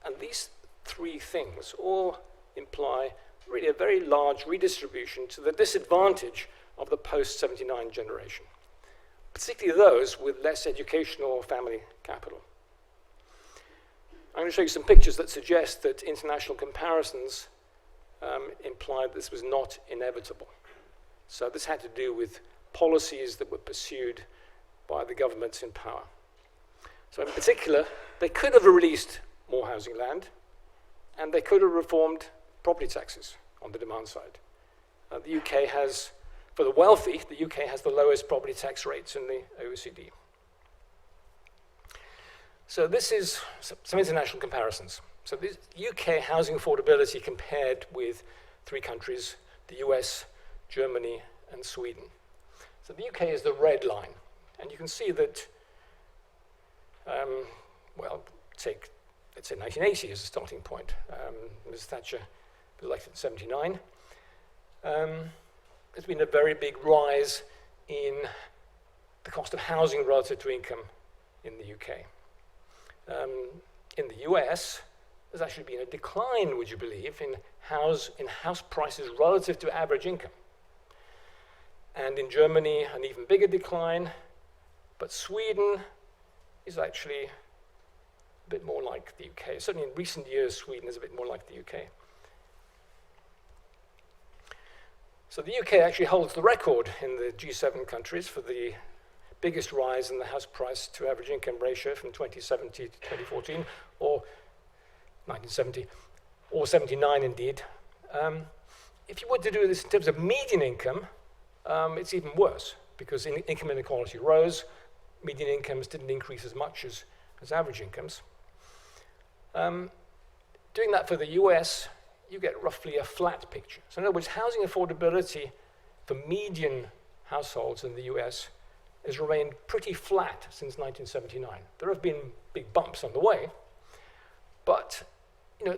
And these three things all imply really a very large redistribution to the disadvantage of the post-79 generation, particularly those with less educational or family capital. I'm going to show you some pictures that suggest that international comparisons implied this was not inevitable. So this had to do with policies that were pursued by the governments in power. So in particular, they could have released more housing land, and they could have reformed property taxes on the demand side. The UK has, for the wealthy, the UK has the lowest property tax rates in the OECD. So this is some international comparisons. So this UK housing affordability compared with three countries, the US, Germany, and Sweden. So the UK is the red line. And you can see that, well, take, let's say 1980 as a starting point. Ms. Thatcher was elected in 79. There's been a very big rise in the cost of housing relative to income in the UK. In the US, there's actually been a decline, would you believe, in house prices relative to average income. And in Germany, an even bigger decline. But Sweden is actually a bit more like the UK. Certainly in recent years, Sweden is a bit more like the UK. So the UK actually holds the record in the G7 countries for the biggest rise in the house price to average income ratio from 2070 to 2014, or 1970, or 79 indeed. If you were to do this in terms of median income, it's even worse because income inequality rose. Median incomes didn't increase as much as average incomes. Doing that for the US, you get roughly a flat picture. So in other words, housing affordability for median households in the US has remained pretty flat since 1979. There have been big bumps on the way, but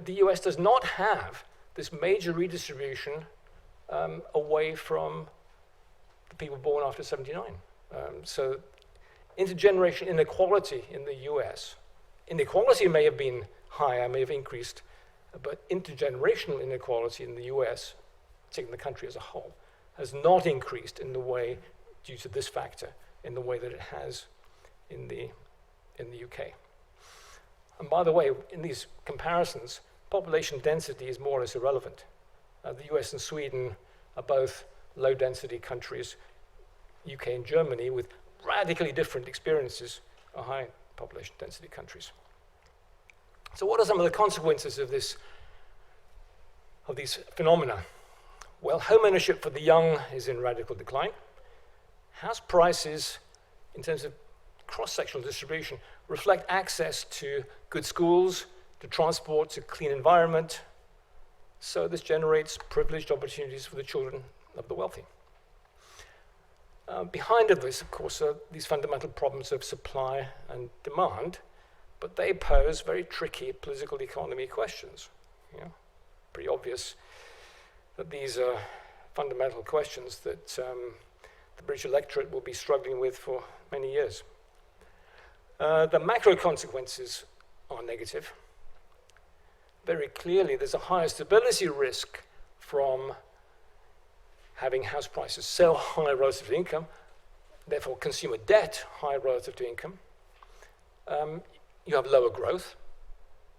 the US does not have this major redistribution away from the people born after 79. So intergenerational inequality in the US, inequality may have been higher, may have increased, but intergenerational inequality in the US, taking the country as a whole, has not increased in the way, due to this factor, in the way that it has in the UK. And by the way, in these comparisons, population density is more or less irrelevant. The US and Sweden are both low-density countries. UK and Germany, with radically different experiences, are high population density countries. So what are some of the consequences of these phenomena? Well, home ownership for the young is in radical decline. House prices, in terms of cross-sectional distribution, reflect access to good schools, to transport, to clean environment. So this generates privileged opportunities for the children of the wealthy. Behind this, of course, are these fundamental problems of supply and demand, but they pose very tricky political economy questions. Pretty obvious that these are fundamental questions that the British electorate will be struggling with for many years. The macro consequences are negative. Very clearly, there's a higher stability risk from having house prices so high relative to income, therefore consumer debt high relative to income. You have lower growth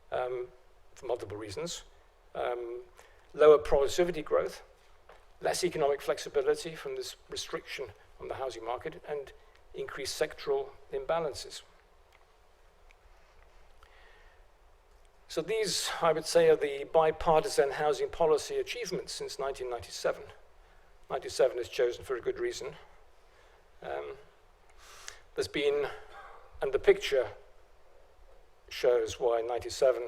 for multiple reasons, lower productivity growth, less economic flexibility from this restriction on the housing market, and increased sectoral imbalances. So these, I would say, are the bipartisan housing policy achievements since 1997. 97 is chosen for a good reason. There's been, and the picture shows why 97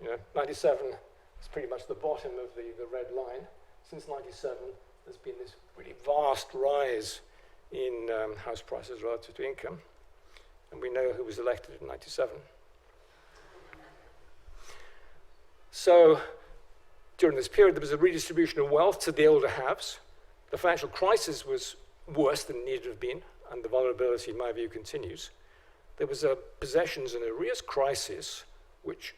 is pretty much the bottom of the red line. Since 97, there's been this really vast rise in house prices relative to income. And we know who was elected in 97. So during this period, there was a redistribution of wealth to the older haves. The financial crisis was worse than it needed to have been, and the vulnerability, in my view, continues. There was a possessions and arrears crisis, which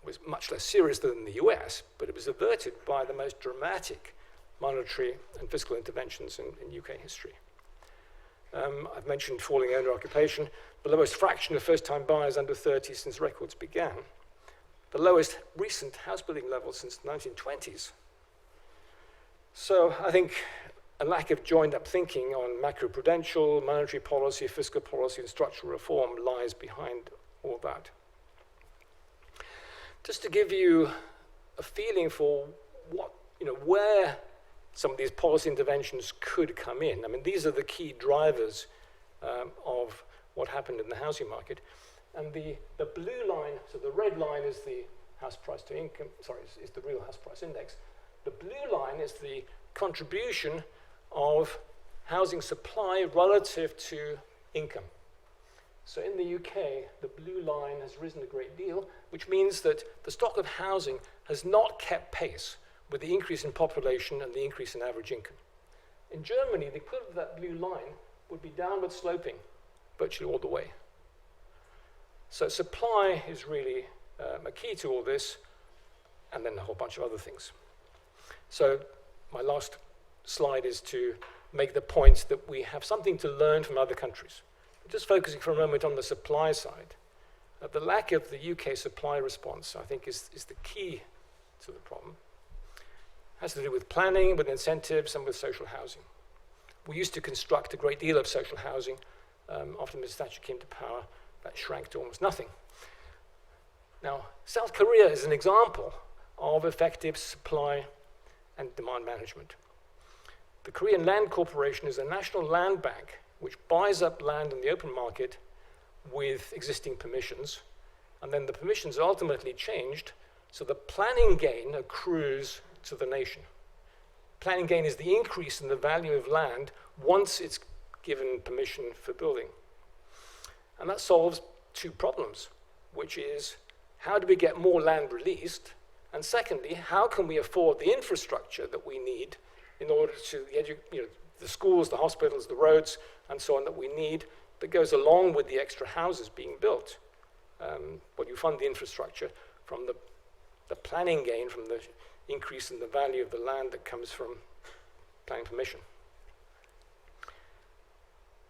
was much less serious than in the US, but it was averted by the most dramatic monetary and fiscal interventions in UK history. I've mentioned falling owner occupation, the lowest fraction of first-time buyers under 30 since records began, the lowest recent house building level since the 1920s. So I think a lack of joined-up thinking on macroprudential, monetary policy, fiscal policy, and structural reform lies behind all that. Just to give you a feeling for where some of these policy interventions could come in. I mean, these are the key drivers of what happened in the housing market. And the blue line, so the red line is the house price to income, is the real house price index. The blue line is the contribution of housing supply relative to income. So in the UK, the blue line has risen a great deal, which means that the stock of housing has not kept pace with the increase in population and the increase in average income. In Germany, the equivalent of that blue line would be downward sloping virtually all the way. So supply is really a key to all this, and then a whole bunch of other things. So my last slide is to make the point that we have something to learn from other countries. Just focusing for a moment on the supply side. The lack of the UK supply response, I think, is the key to the problem. It has to do with planning, with incentives, and with social housing. We used to construct a great deal of social housing. After Mr. Thatcher came to power, that shrank to almost nothing. Now, South Korea is an example of effective supply and demand management. The Korean Land Corporation is a national land bank which buys up land in the open market with existing permissions, and then the permissions are ultimately changed, so the planning gain accrues to the nation. Planning gain is the increase in the value of land once it's given permission for building. And that solves two problems, which is, how do we get more land released? And secondly, how can we afford the infrastructure that we need in order to, the schools, the hospitals, the roads, and so on that we need, that goes along with the extra houses being built? Well, you fund the infrastructure from the planning gain, from the increase in the value of the land that comes from planning permission.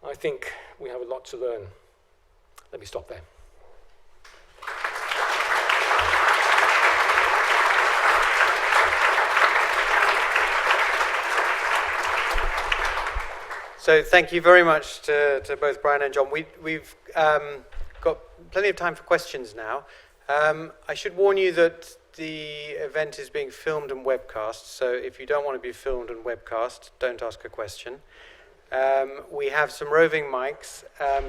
I think we have a lot to learn. Let me stop there. So thank you very much to both Brian and John. We've got plenty of time for questions now. I should warn you that the event is being filmed and webcast, so if you don't want to be filmed and webcast, don't ask a question. We have some roving mics,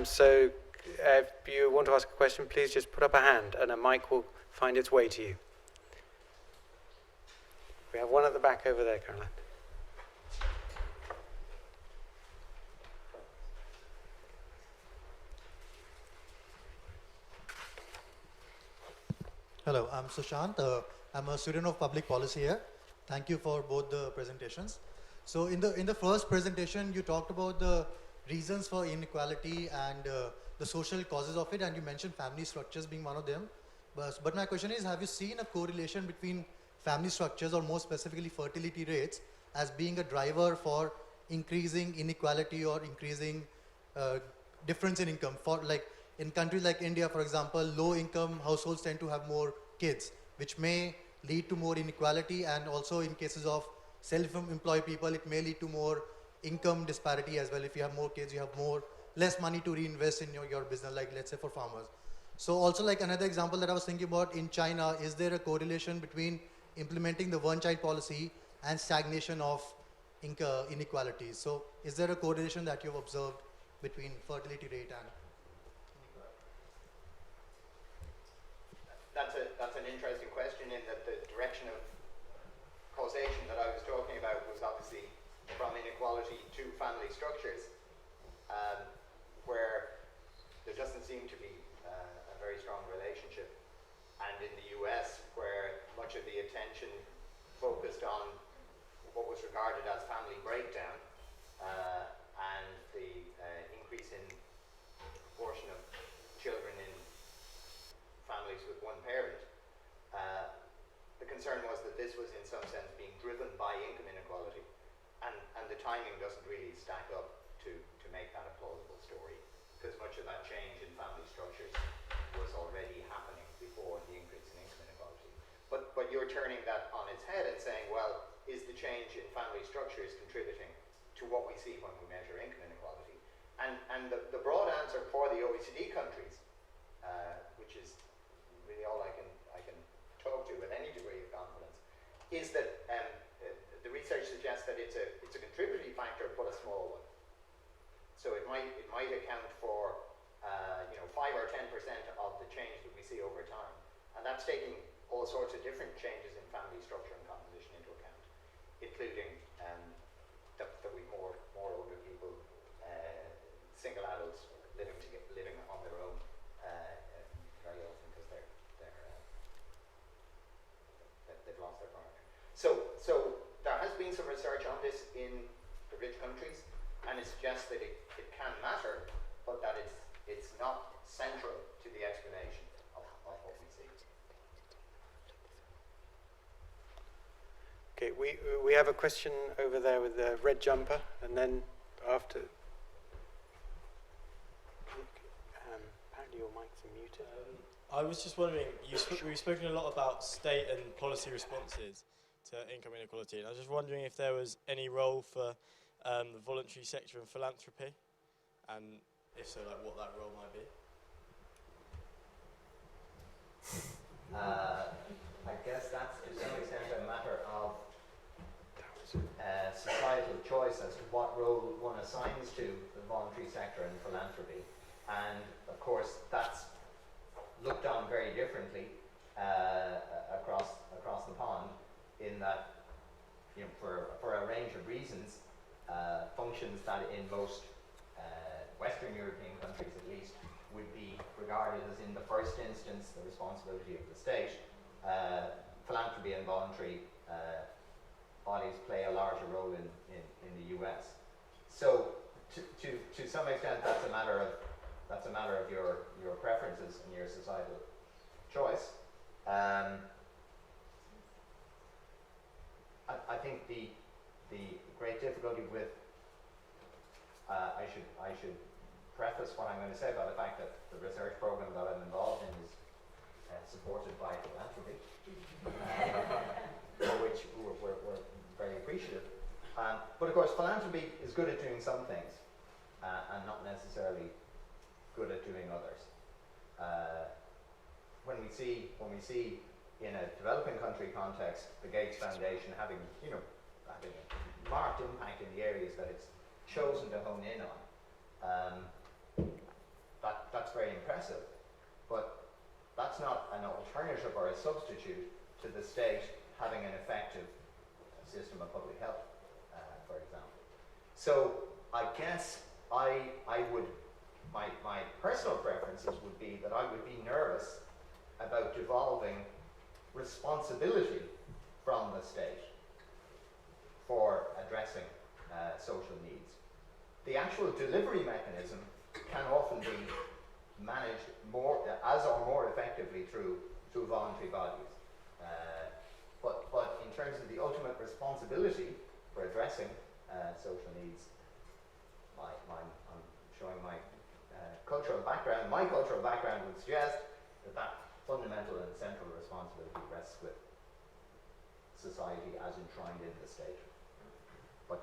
so if you want to ask a question, please just put up a hand and a mic will find its way to you. We have one at the back over there, Caroline. Hello, I'm Sushant. I'm a student of public policy here. Thank you for both the presentations. So in the first presentation, you talked about the reasons for inequality and the social causes of it, and you mentioned family structures being one of them. But my question is, have you seen a correlation between family structures, or more specifically fertility rates, as being a driver for increasing inequality or increasing difference in income? For like in countries like India, for example, low-income households tend to have more kids, which may lead to more inequality, and also in cases of self-employed people, it may lead to more income disparity as well. If you have more kids, you have less money to reinvest in your business, like let's say for farmers. So also, like another example that I was thinking about, in China, is there a correlation between implementing the one-child policy and stagnation of inequalities? So is there a correlation that you've observed between fertility rate and That's an interesting question, in that the direction of causation that I was talking about was obviously from inequality to family structures, where there doesn't seem to be a very strong relationship. And in the US, where much of the attention focused on what was regarded as family breakdown, and the increase in proportion of children in families with one parent, the concern was that this was in some sense being driven by income inequality, and the timing doesn't really stack up to make that a plausible story, because much of that change in family structures was already happening before the increase in income inequality. But you're turning that on its head and saying, well, is the change in family structures contributing to what we see when we measure income inequality? And the broad answer for the OECD countries, which is really all I can talk to with any degree of confidence, is that the research suggests that it's a contributory factor, but a small one. So it might account for 5 or 10% of the change that we see over time, and that's taking all sorts of different changes in family structure and composition into account, including that we've more older people, single adults living on their own very often because they've lost their partner. So there has been some research on this in the rich countries, and it suggests that it can matter, but that it's not central to the explanation of what we see. Okay, we have a question over there with the red jumper, and then after. Apparently your mics are muted. I was just wondering, we've spoken a lot about state and policy responses to income inequality, and I was just wondering if there was any role for the voluntary sector and philanthropy, and if so, like what that role might be. I guess that's to some extent a matter of societal choice as to what role one assigns to the voluntary sector and philanthropy. And of course, that's looked on very differently across the pond, in that, for a range of reasons, functions that in most Western European countries at least would be regarded as, in the first instance, the responsibility of the state. Philanthropy and voluntary bodies play a larger role in the US. So to some extent, that's a matter of your preferences and your societal choice. I think the great difficulty with I should preface what I'm going to say by the fact that the research program that I'm involved in is supported by philanthropy, for which we're very appreciative. But of course, philanthropy is good at doing some things and not necessarily good at doing others. When we see in a developing country context the Gates Foundation having a marked impact in the areas that it's chosen to hone in on, that's very impressive. But that's not an alternative or a substitute to the state having an effective system of public health, for example. So I guess my personal preferences would be that I would be nervous about devolving responsibility from the state for addressing social needs. The actual delivery mechanism can often be managed more effectively through voluntary bodies. But in terms of the ultimate responsibility for addressing social needs, I'm showing my cultural background. My cultural background would suggest that fundamental and central responsibility rests with society as enshrined in the state. But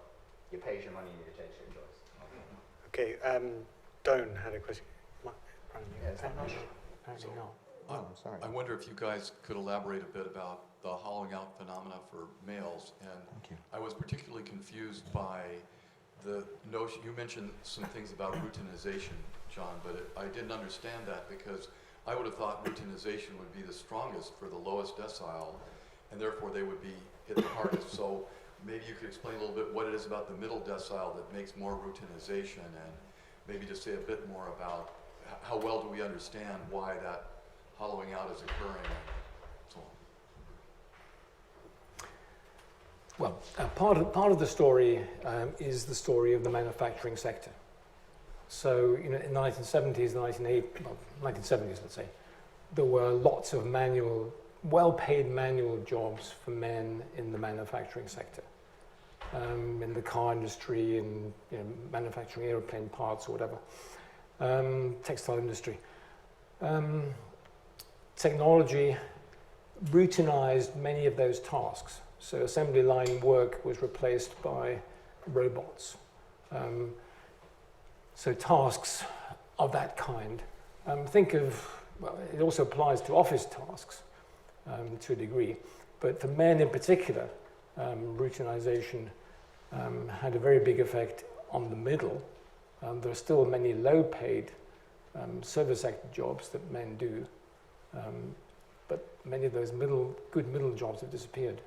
you pay your money and you take your choice. Okay, Don had a question. Apparently not. Oh, sorry. I wonder if you guys could elaborate a bit about the hollowing out phenomena for males. And I was particularly confused by the notion, you mentioned some things about routinization, John, but I didn't understand that, because I would have thought routinization would be the strongest for the lowest decile, and therefore they would be hit the hardest. So maybe you could explain a little bit what it is about the middle decile that makes more routinization, and maybe just say a bit more about how well do we understand why that hollowing out is occurring, and so on. Well, part of the story is the story of the manufacturing sector. So, in the 1970s, 1970s, let's say, there were lots of well-paid manual jobs for men in the manufacturing sector, in the car industry, in manufacturing airplane parts or whatever, textile industry. Technology routinized many of those tasks. So assembly line work was replaced by robots. So tasks of that kind. It also applies to office tasks to a degree, but for men in particular, routinization had a very big effect on the middle. There are still many low-paid service sector jobs that men do, but many of those good middle jobs have disappeared.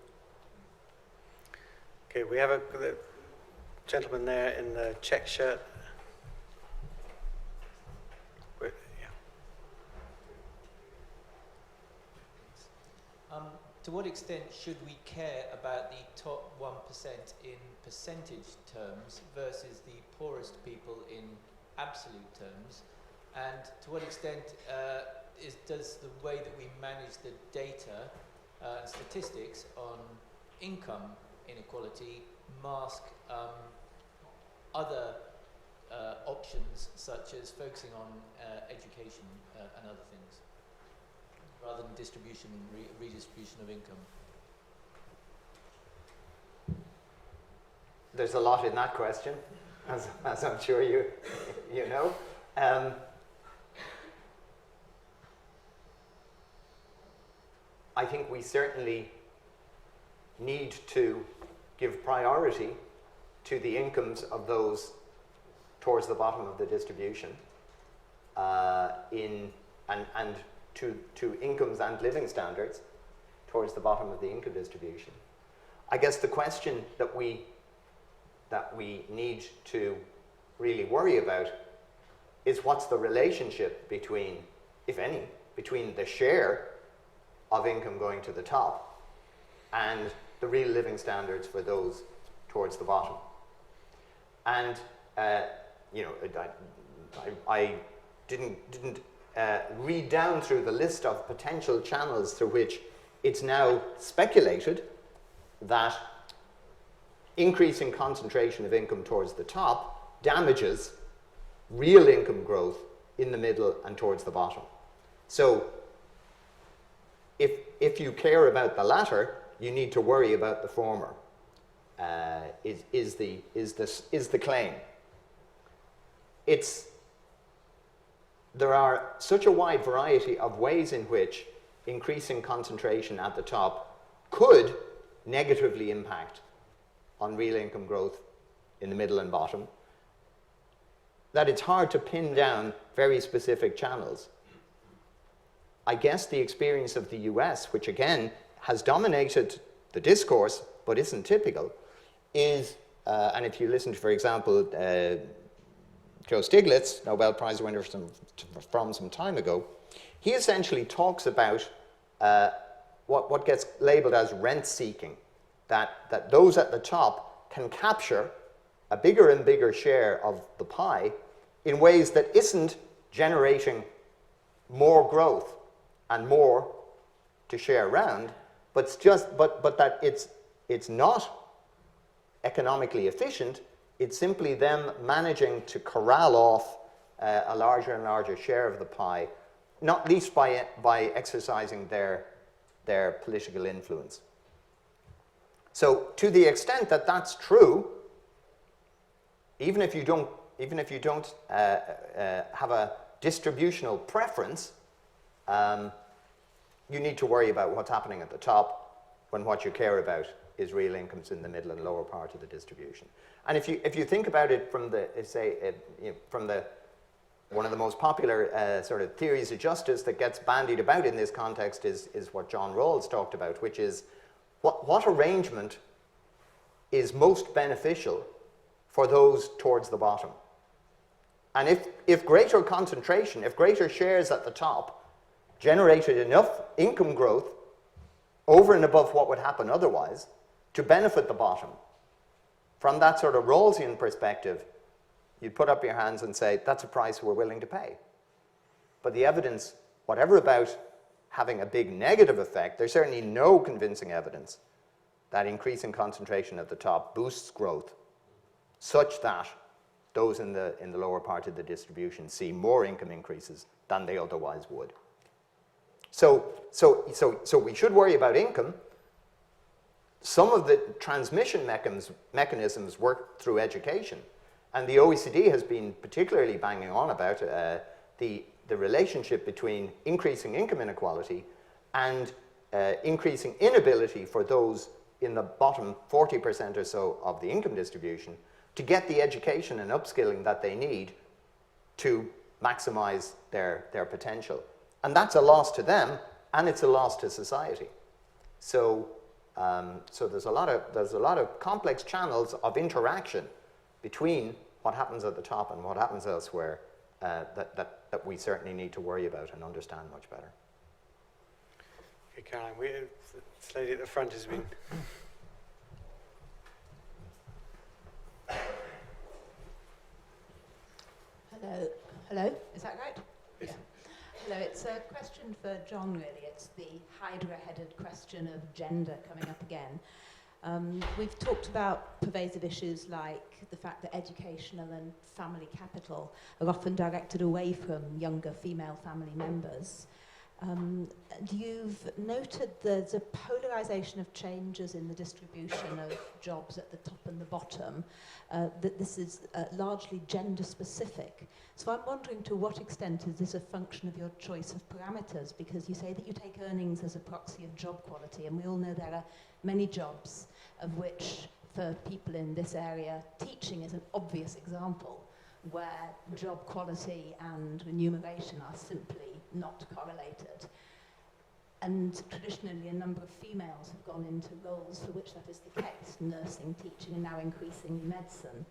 Okay, we have the gentleman there in the check shirt. To what extent should we care about the top 1% in percentage terms versus the poorest people in absolute terms? And to what extent does the way that we manage the data and statistics on income inequality mask other options, such as focusing on education and other things, rather than distribution and redistribution of income? There's a lot in that question, as I'm sure you know. I think we certainly need to give priority to the incomes of those towards the bottom of the distribution, and to incomes and living standards towards the bottom of the income distribution. I guess the question that we need to really worry about is what's the relationship between, if any, between the share of income going to the top and the real living standards for those towards the bottom. And I didn't read down through the list of potential channels through which it's now speculated that increasing concentration of income towards the top damages real income growth in the middle and towards the bottom. So if you care about the latter, you need to worry about the former, is the claim. There are such a wide variety of ways in which increasing concentration at the top could negatively impact on real income growth in the middle and bottom, that it's hard to pin down very specific channels. I guess the experience of the US, which again has dominated the discourse but isn't typical, is, and if you listen to, for example, Joe Stiglitz, Nobel Prize winner from some time ago, he essentially talks about what gets labeled as rent seeking, that those at the top can capture a bigger and bigger share of the pie in ways that isn't generating more growth and more to share around, but that it's not economically efficient. It's simply them managing to corral off a larger and larger share of the pie, not least by exercising their political influence. So to the extent that that's true, even if you don't have a distributional preference, you need to worry about what's happening at the top when what you care about is real incomes in the middle and lower part of the distribution. And if you think about it from one of the most popular sort of theories of justice that gets bandied about in this context is what John Rawls talked about, which is what arrangement is most beneficial for those towards the bottom. And if greater concentration, if greater shares at the top generated enough income growth over and above what would happen otherwise to benefit the bottom, from that sort of Rawlsian perspective, you'd put up your hands and say, that's a price we're willing to pay. But the evidence, whatever about having a big negative effect, there's certainly no convincing evidence that increasing concentration at the top boosts growth such that those in the lower part of the distribution see more income increases than they otherwise would. So we should worry about income. Some of the transmission mechanisms work through education, and the OECD has been particularly banging on about the relationship between increasing income inequality and increasing inability for those in the bottom 40% or so of the income distribution to get the education and upskilling that they need to maximize their potential. And that's a loss to them, and it's a loss to society. So there's a lot of complex channels of interaction between what happens at the top and what happens elsewhere that we certainly need to worry about and understand much better. Okay, Caroline, this lady at the front has been... Hello, is that right? Yes. Yeah. Hello, it's a question for John, really. It's the hydra-headed question of gender coming up again. We've talked about pervasive issues like the fact that educational and family capital are often directed away from younger female family members. You've noted there's a polarization of changes in the distribution of jobs at the top and the bottom, that this is largely gender specific. So I'm wondering, to what extent is this a function of your choice of parameters? Because you say that you take earnings as a proxy of job quality, and we all know there are many jobs of which for people in this area, teaching is an obvious example where job quality and remuneration are simply not correlated. And traditionally, a number of females have gone into roles for which that is the case, nursing, teaching, and now increasingly medicine.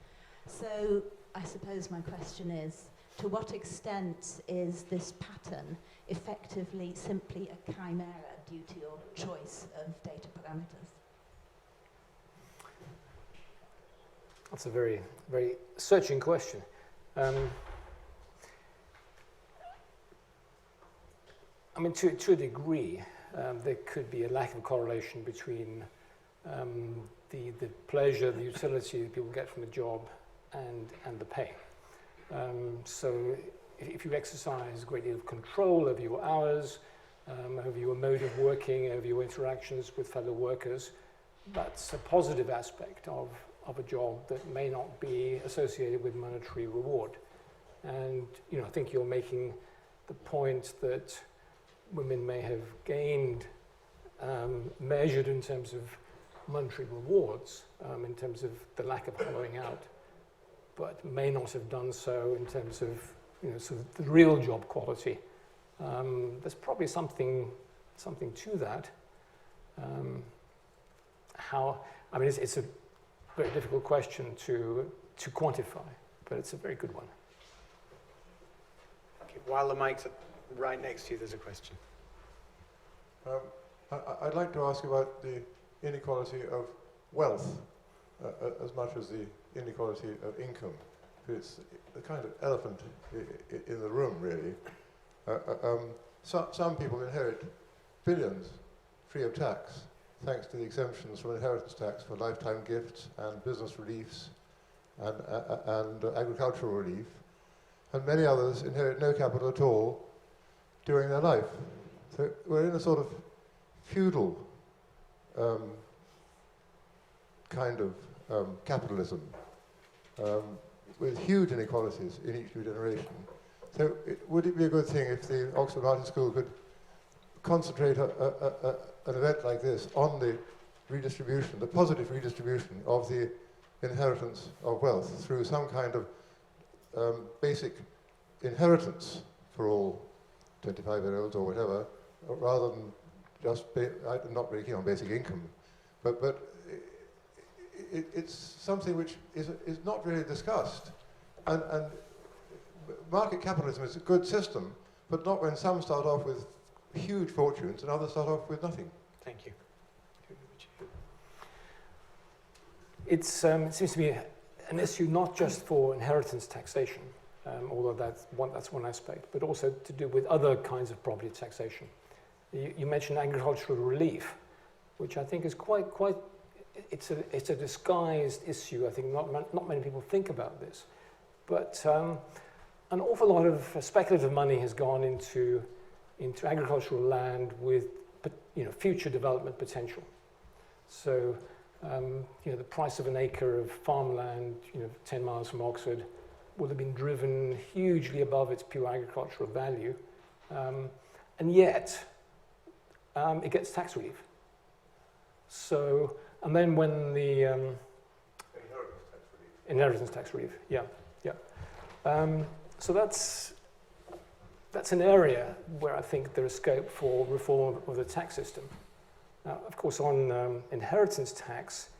So I suppose my question is, to what extent is this pattern effectively simply a chimera due to your choice of data parameters? That's a very, very searching question. I mean, to a degree, there could be a lack of correlation between the pleasure, the utility that people get from a job and the pay. So if you exercise a great deal of control over your hours, over your mode of working, over your interactions with fellow workers, that's a positive aspect of a job that may not be associated with monetary reward. And I think you're making the point that women may have gained, measured in terms of monetary rewards, in terms of the lack of hollowing out, but may not have done so in terms of sort of the real job quality. There's probably something to that. It's a very difficult question to quantify, but it's a very good one. Okay, while the mic's right next to you, there's a question. I'd like to ask about the inequality of wealth as much as the inequality of income. It's the kind of elephant in the room, really. Some people inherit billions free of tax, thanks to the exemptions from inheritance tax for lifetime gifts and business reliefs and agricultural relief. And many others inherit no capital at all during their life. So we're in a sort of feudal kind of capitalism with huge inequalities in each new generation. So would it be a good thing if the Oxford Martin School could concentrate an event like this on the redistribution, the positive redistribution of the inheritance of wealth through some kind of basic inheritance for all 25-year-olds or whatever, rather than just, I'm not really keen on basic income, but it's something which is not really discussed. And market capitalism is a good system, but not when some start off with huge fortunes and others start off with nothing. Thank you. It seems to be an issue not just for inheritance taxation, although that's one aspect, but also to do with other kinds of property taxation. You mentioned agricultural relief, which I think is quite it's a disguised issue. I think not many people think about this, but an awful lot of speculative money has gone into agricultural land with future development potential. So the price of an acre of farmland 10 miles from Oxford will have been driven hugely above its pure agricultural value, and yet it gets tax relief. So, and then when the inheritance tax relief, yeah. So that's an area where I think there is scope for reform of the tax system. Now, of course, on inheritance tax,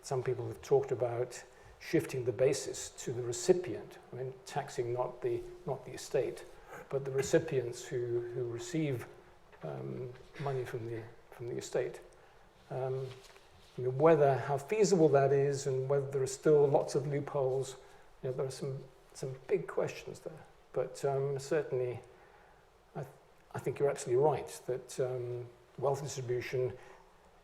some people have talked about shifting the basis to the recipient. I mean, taxing not the estate, but the recipients who receive money from the estate. How feasible that is, and whether there are still lots of loopholes, there are some big questions there. But certainly, I think you're absolutely right that wealth distribution,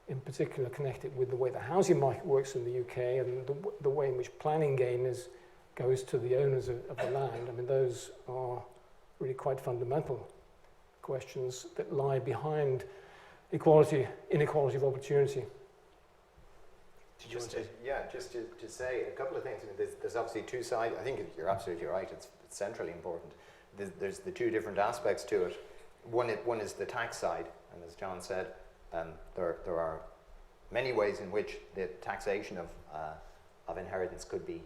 in particular connected with the way the housing market works in the UK and the way in which planning gain goes to the owners of the land, I mean, those are really quite fundamental questions that lie behind inequality of opportunity. Just to say a couple of things. I mean, there's obviously two sides. I think you're absolutely right. It's centrally important. There's the two different aspects to it. One is the tax side, and as John said, there are many ways in which the taxation of inheritance could be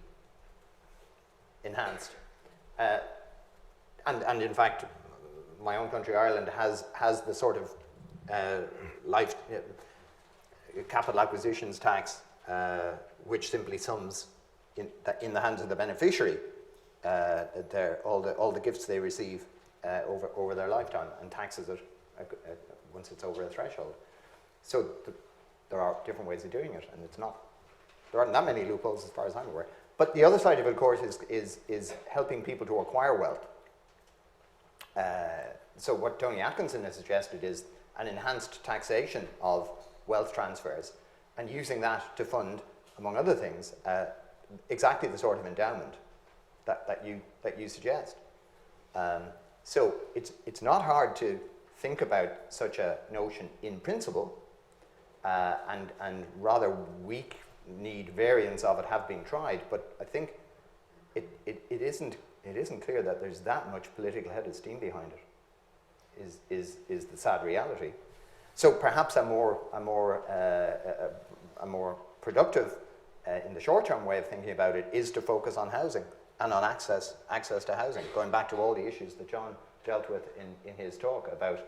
enhanced. And in fact, my own country, Ireland, has the sort of capital acquisitions tax, which simply sums in the hands of the beneficiary all the gifts they receive over their lifetime, and taxes it once it's over a threshold. So there are different ways of doing it, and there aren't that many loopholes as far as I'm aware. But the other side of it, of course, is helping people to acquire wealth. So what Tony Atkinson has suggested is an enhanced taxation of wealth transfers, and using that to fund, among other things, exactly the sort of endowment that you suggest. So it's not hard to think about such a notion in principle, and rather weak-kneed variants of it have been tried, but I think it isn't clear that there's that much political head of steam behind it, is the sad reality. So perhaps a more productive, in the short-term way of thinking about it, is to focus on housing and on access to housing, going back to all the issues that John dealt with in his talk about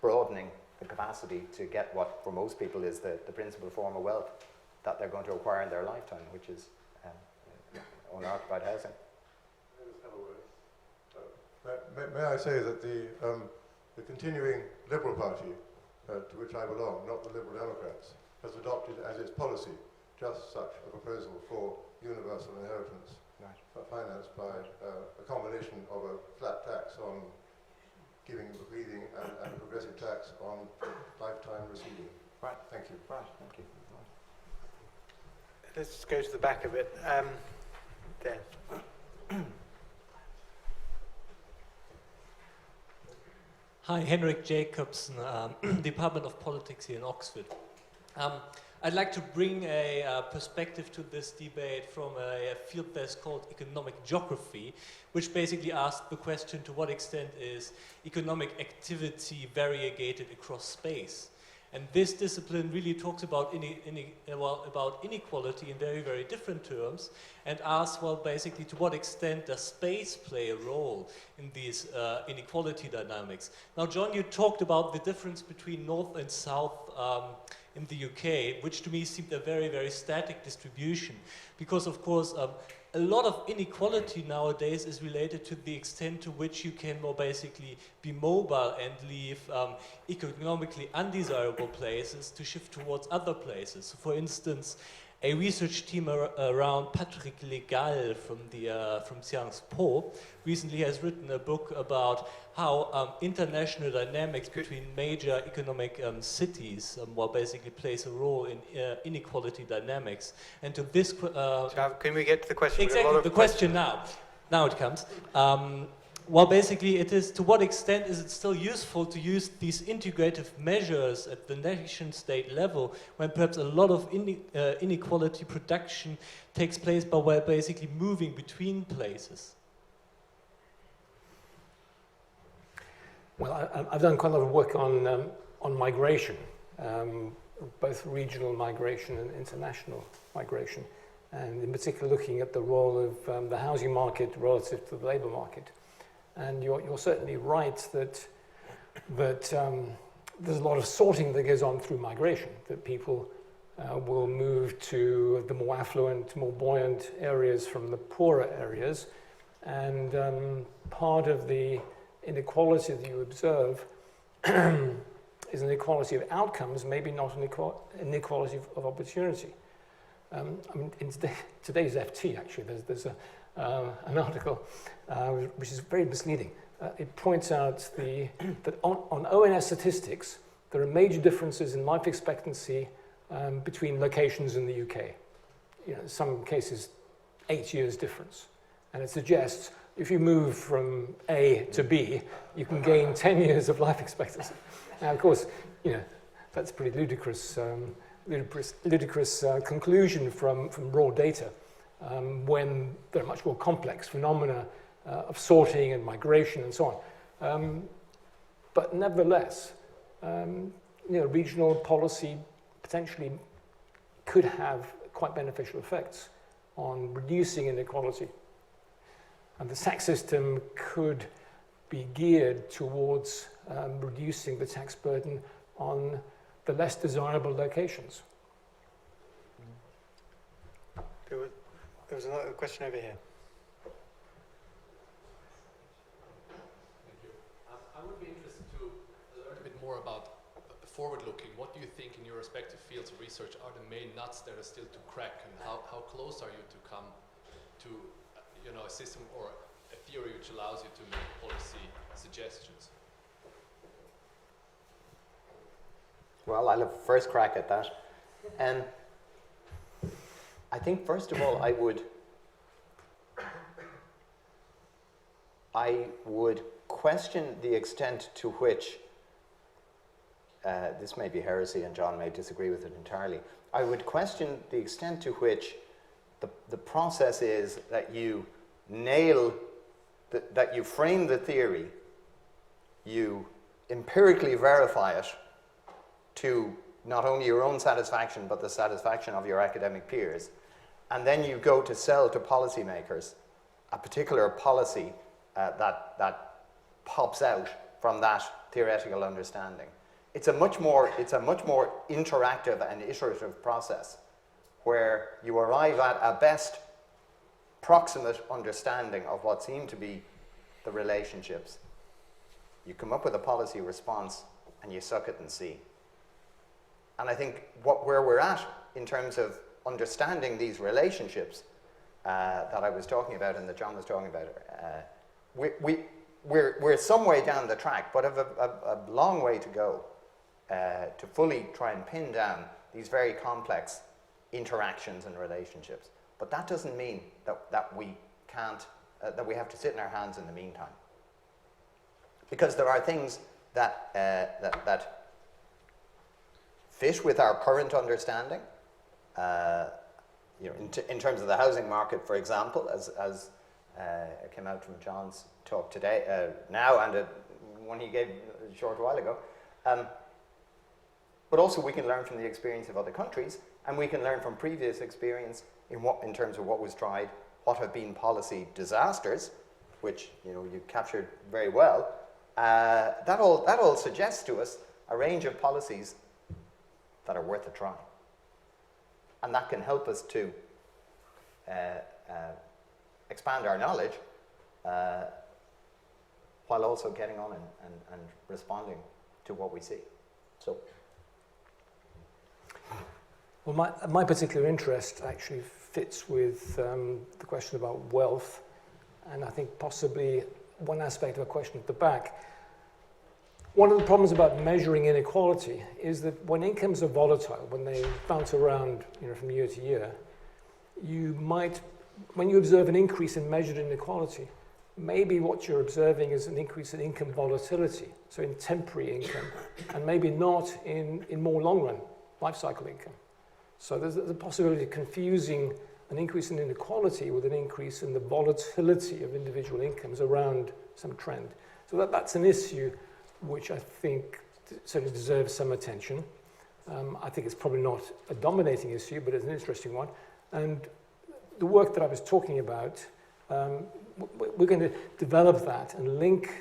broadening the capacity to get what for most people is the principal form of wealth that they're going to acquire in their lifetime, which is owner-occupied housing. May I say that the continuing Liberal Party, to which I belong, not the Liberal Democrats, has adopted as its policy just such a proposal for universal inheritance, financed by a combination of a flat tax on giving and bequeathing and a progressive tax on lifetime receiving. Right. Thank you. Right. Thank you. Let's go to the back of it. There. Hi, Henrik Jacobsen, Department of Politics here in Oxford. I'd like to bring a perspective to this debate from a field that's called economic geography, which basically asks the question, to what extent is economic activity variegated across space? And this discipline really talks about inequality in very, very different terms, and asks, well, basically, to what extent does space play a role in these inequality dynamics? Now, John, you talked about the difference between North and South in the UK, which to me seemed a very, very static distribution, because, of course, a lot of inequality nowadays is related to the extent to which you can more basically be mobile and leave economically undesirable places to shift towards other places. So for instance, a research team around Patrick Legal from Sciences Po recently has written a book about how international dynamics between major economic cities basically plays a role in inequality dynamics. And to this... can we get to the question? Exactly, the question now. Now it comes. Well, basically, it is, to what extent is it still useful to use these integrative measures at the nation-state level when perhaps a lot of inequality production takes place by way basically moving between places? Well, I've done quite a lot of work on migration, both regional migration and international migration, and in particular looking at the role of the housing market relative to the labour market. And you're certainly right that there's a lot of sorting that goes on through migration, that people will move to the more affluent, more buoyant areas from the poorer areas. And part of the inequality that you observe is an inequality of outcomes, maybe not an inequality of opportunity. I mean, in today's FT, actually, there's an article which is very misleading. It points out that on ONS statistics, there are major differences in life expectancy between locations in the UK. You know, in some cases, 8 years difference. And it suggests if you move from A to B, you can gain 10 years of life expectancy. Now, of course, you know, that's a pretty ludicrous conclusion from raw data. When there are much more complex phenomena of sorting and migration and so on. But nevertheless, you know, regional policy potentially could have quite beneficial effects on reducing inequality. And the tax system could be geared towards reducing the tax burden on the less desirable locations. There was another question over here. Thank you. I would be interested to learn a bit more about forward-looking. What do you think in your respective fields of research are the main nuts that are still to crack, and how close are you to come to a system or a theory which allows you to make policy suggestions? Well, I'll have first crack at that. I think, first of all, I would question the extent to which, this may be heresy and John may disagree with it entirely, I would question the extent to which the process is that you nail, that you frame the theory, you empirically verify it to not only your own satisfaction but the satisfaction of your academic peers, and then you go to sell to policymakers a particular policy that pops out from that theoretical understanding. It's a much more interactive and iterative process where you arrive at a best proximate understanding of what seem to be the relationships. You come up with a policy response and you suck it and see. And I think where we're at in terms of understanding these relationships that I was talking about and that John was talking about, we're some way down the track, but have a long way to go to fully try and pin down these very complex interactions and relationships. But that doesn't mean that we can't, that we have to sit in our hands in the meantime. Because there are things that fit with our current understanding. In terms of the housing market, for example, as came out from John's talk today, now, and one he gave a short while ago. But also we can learn from the experience of other countries, and we can learn from previous experience in terms of what was tried, what have been policy disasters, which you captured very well. That all suggests to us a range of policies that are worth a try. And that can help us to expand our knowledge while also getting on and responding to what we see. So, well, my particular interest actually fits with the question about wealth, and I think possibly one aspect of a question at the back. One of the problems about measuring inequality is that when incomes are volatile, when they bounce around from year to year, you might, when you observe an increase in measured inequality, maybe what you're observing is an increase in income volatility, so in temporary income, and maybe not in more long-run life cycle income. So there's the possibility of confusing an increase in inequality with an increase in the volatility of individual incomes around some trend. So that's an issue which I think certainly deserves some attention. I think it's probably not a dominating issue, but it's an interesting one. And the work that I was talking about, we're going to develop that and link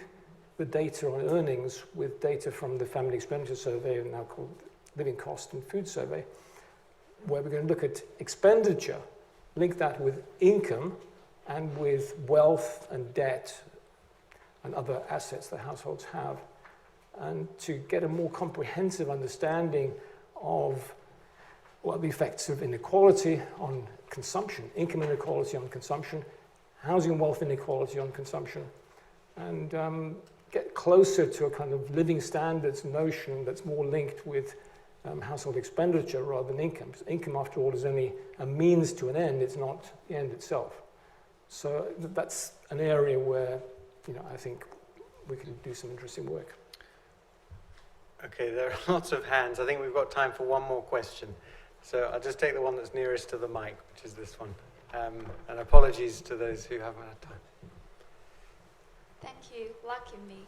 the data on earnings with data from the Family Expenditure Survey, now called Living Cost and Food Survey, where we're going to look at expenditure, link that with income and with wealth and debt and other assets that households have, and to get a more comprehensive understanding of what the effects of inequality on consumption, income inequality on consumption, housing and wealth inequality on consumption, and get closer to a kind of living standards notion that's more linked with household expenditure rather than income. Income, after all, is only a means to an end, it's not the end itself. So that's an area where I think we can do some interesting work. Okay, there are lots of hands. I think we've got time for one more question. So I'll just take the one that's nearest to the mic, which is this one. And apologies to those who haven't had time. Thank you. Lucky me.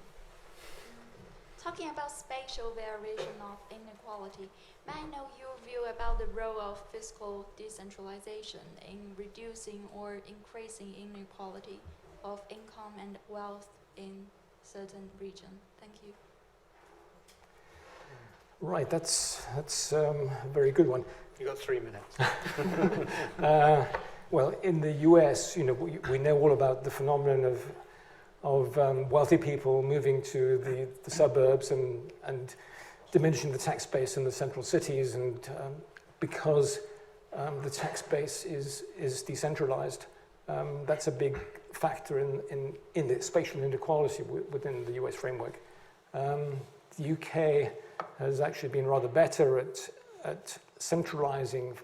talking about spatial variation of inequality, may I know your view about the role of fiscal decentralization in reducing or increasing inequality of income and wealth in certain region? Thank you. Right, that's a very good one. You've got 3 minutes. Well, in the US, we know all about the phenomenon of wealthy people moving to the suburbs and diminishing the tax base in the central cities, and because the tax base is decentralized, that's a big factor in the spatial inequality within the US framework. The UK has actually been rather better at centralizing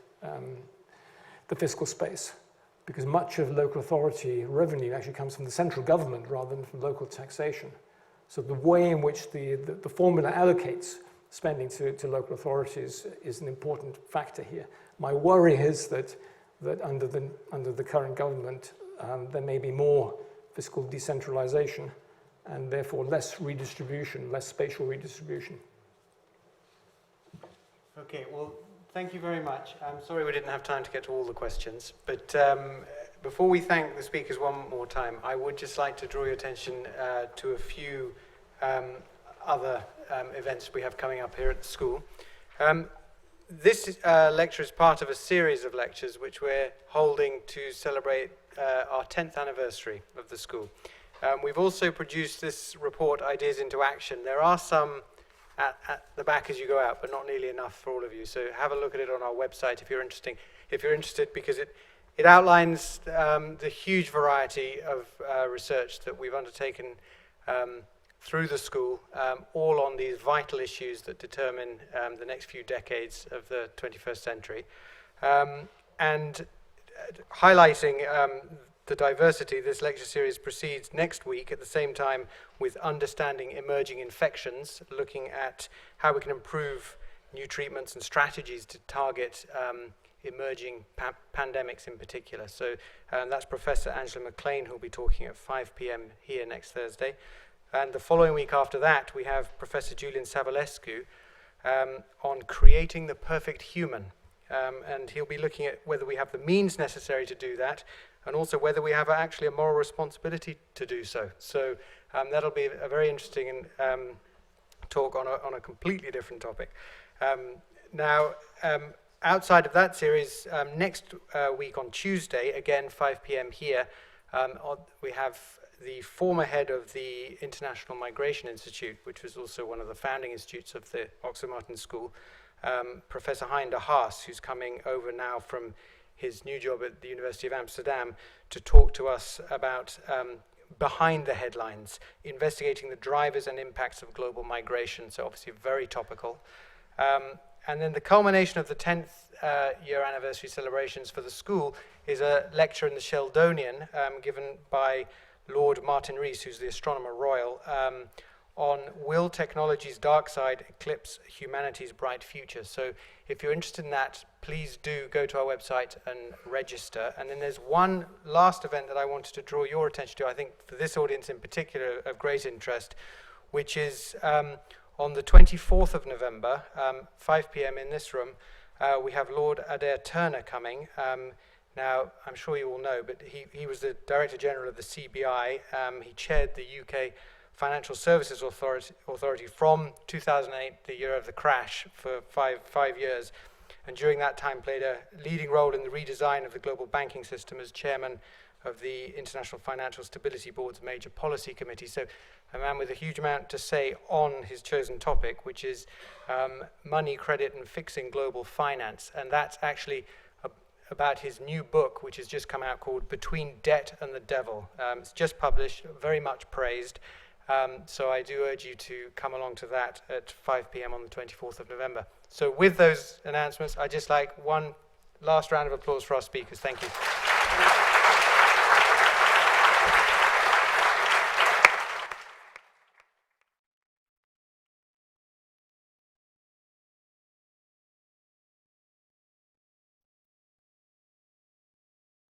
the fiscal space, because much of local authority revenue actually comes from the central government rather than from local taxation. So the way in which the formula allocates spending to local authorities is an important factor here. My worry is that under the current government, there may be more fiscal decentralization and therefore less redistribution, less spatial redistribution. Okay, well, thank you very much. I'm sorry we didn't have time to get to all the questions, but before we thank the speakers one more time, I would just like to draw your attention to a few other events we have coming up here at the school. This lecture is part of a series of lectures which we're holding to celebrate our 10th anniversary of the school. We've also produced this report, Ideas into Action. There are some at the back as you go out, but not nearly enough for all of you. So have a look at it on our website if you're interested, because it outlines the huge variety of research that we've undertaken through the school, all on these vital issues that determine the next few decades of the 21st century. And highlighting the diversity, this lecture series proceeds next week at the same time with Understanding Emerging Infections, looking at how we can improve new treatments and strategies to target emerging pandemics in particular. So that's Professor Angela McLean who'll be talking at 5 p.m. here next Thursday. And the following week after that, we have Professor Julian Savulescu on creating the perfect human. And he'll be looking at whether we have the means necessary to do that, and also whether we have actually a moral responsibility to do so. So that'll be a very interesting talk on a completely different topic. Now, outside of that series, next week on Tuesday, again 5 p.m. here, we have the former head of the International Migration Institute, which was also one of the founding institutes of the Oxford Martin School, Professor Hein de Haas, who's coming over now from his new job at the University of Amsterdam to talk to us about behind the headlines, investigating the drivers and impacts of global migration, so obviously very topical. And then the culmination of the 10th year anniversary celebrations for the school is a lecture in the Sheldonian given by Lord Martin Rees, who's the Astronomer Royal, on Will Technology's Dark Side Eclipse Humanity's Bright Future? So if you're interested in that, please do go to our website and register. And then there's one last event that I wanted to draw your attention to, I think for this audience in particular of great interest, which is on the 24th of November, 5 p.m. in this room, we have Lord Adair Turner coming. Now, I'm sure you all know, but he was the Director General of the CBI. He chaired the UK Financial Services Authority from 2008, the year of the crash, for five years. And during that time played a leading role in the redesign of the global banking system as chairman of the International Financial Stability Board's major policy committee. So a man with a huge amount to say on his chosen topic, which is money, credit, and fixing global finance. And that's actually about his new book, which has just come out, called Between Debt and the Devil. It's just published, very much praised. So I do urge you to come along to that at 5 p.m. on the 24th of November. So with those announcements, I'd just like one last round of applause for our speakers. Thank you.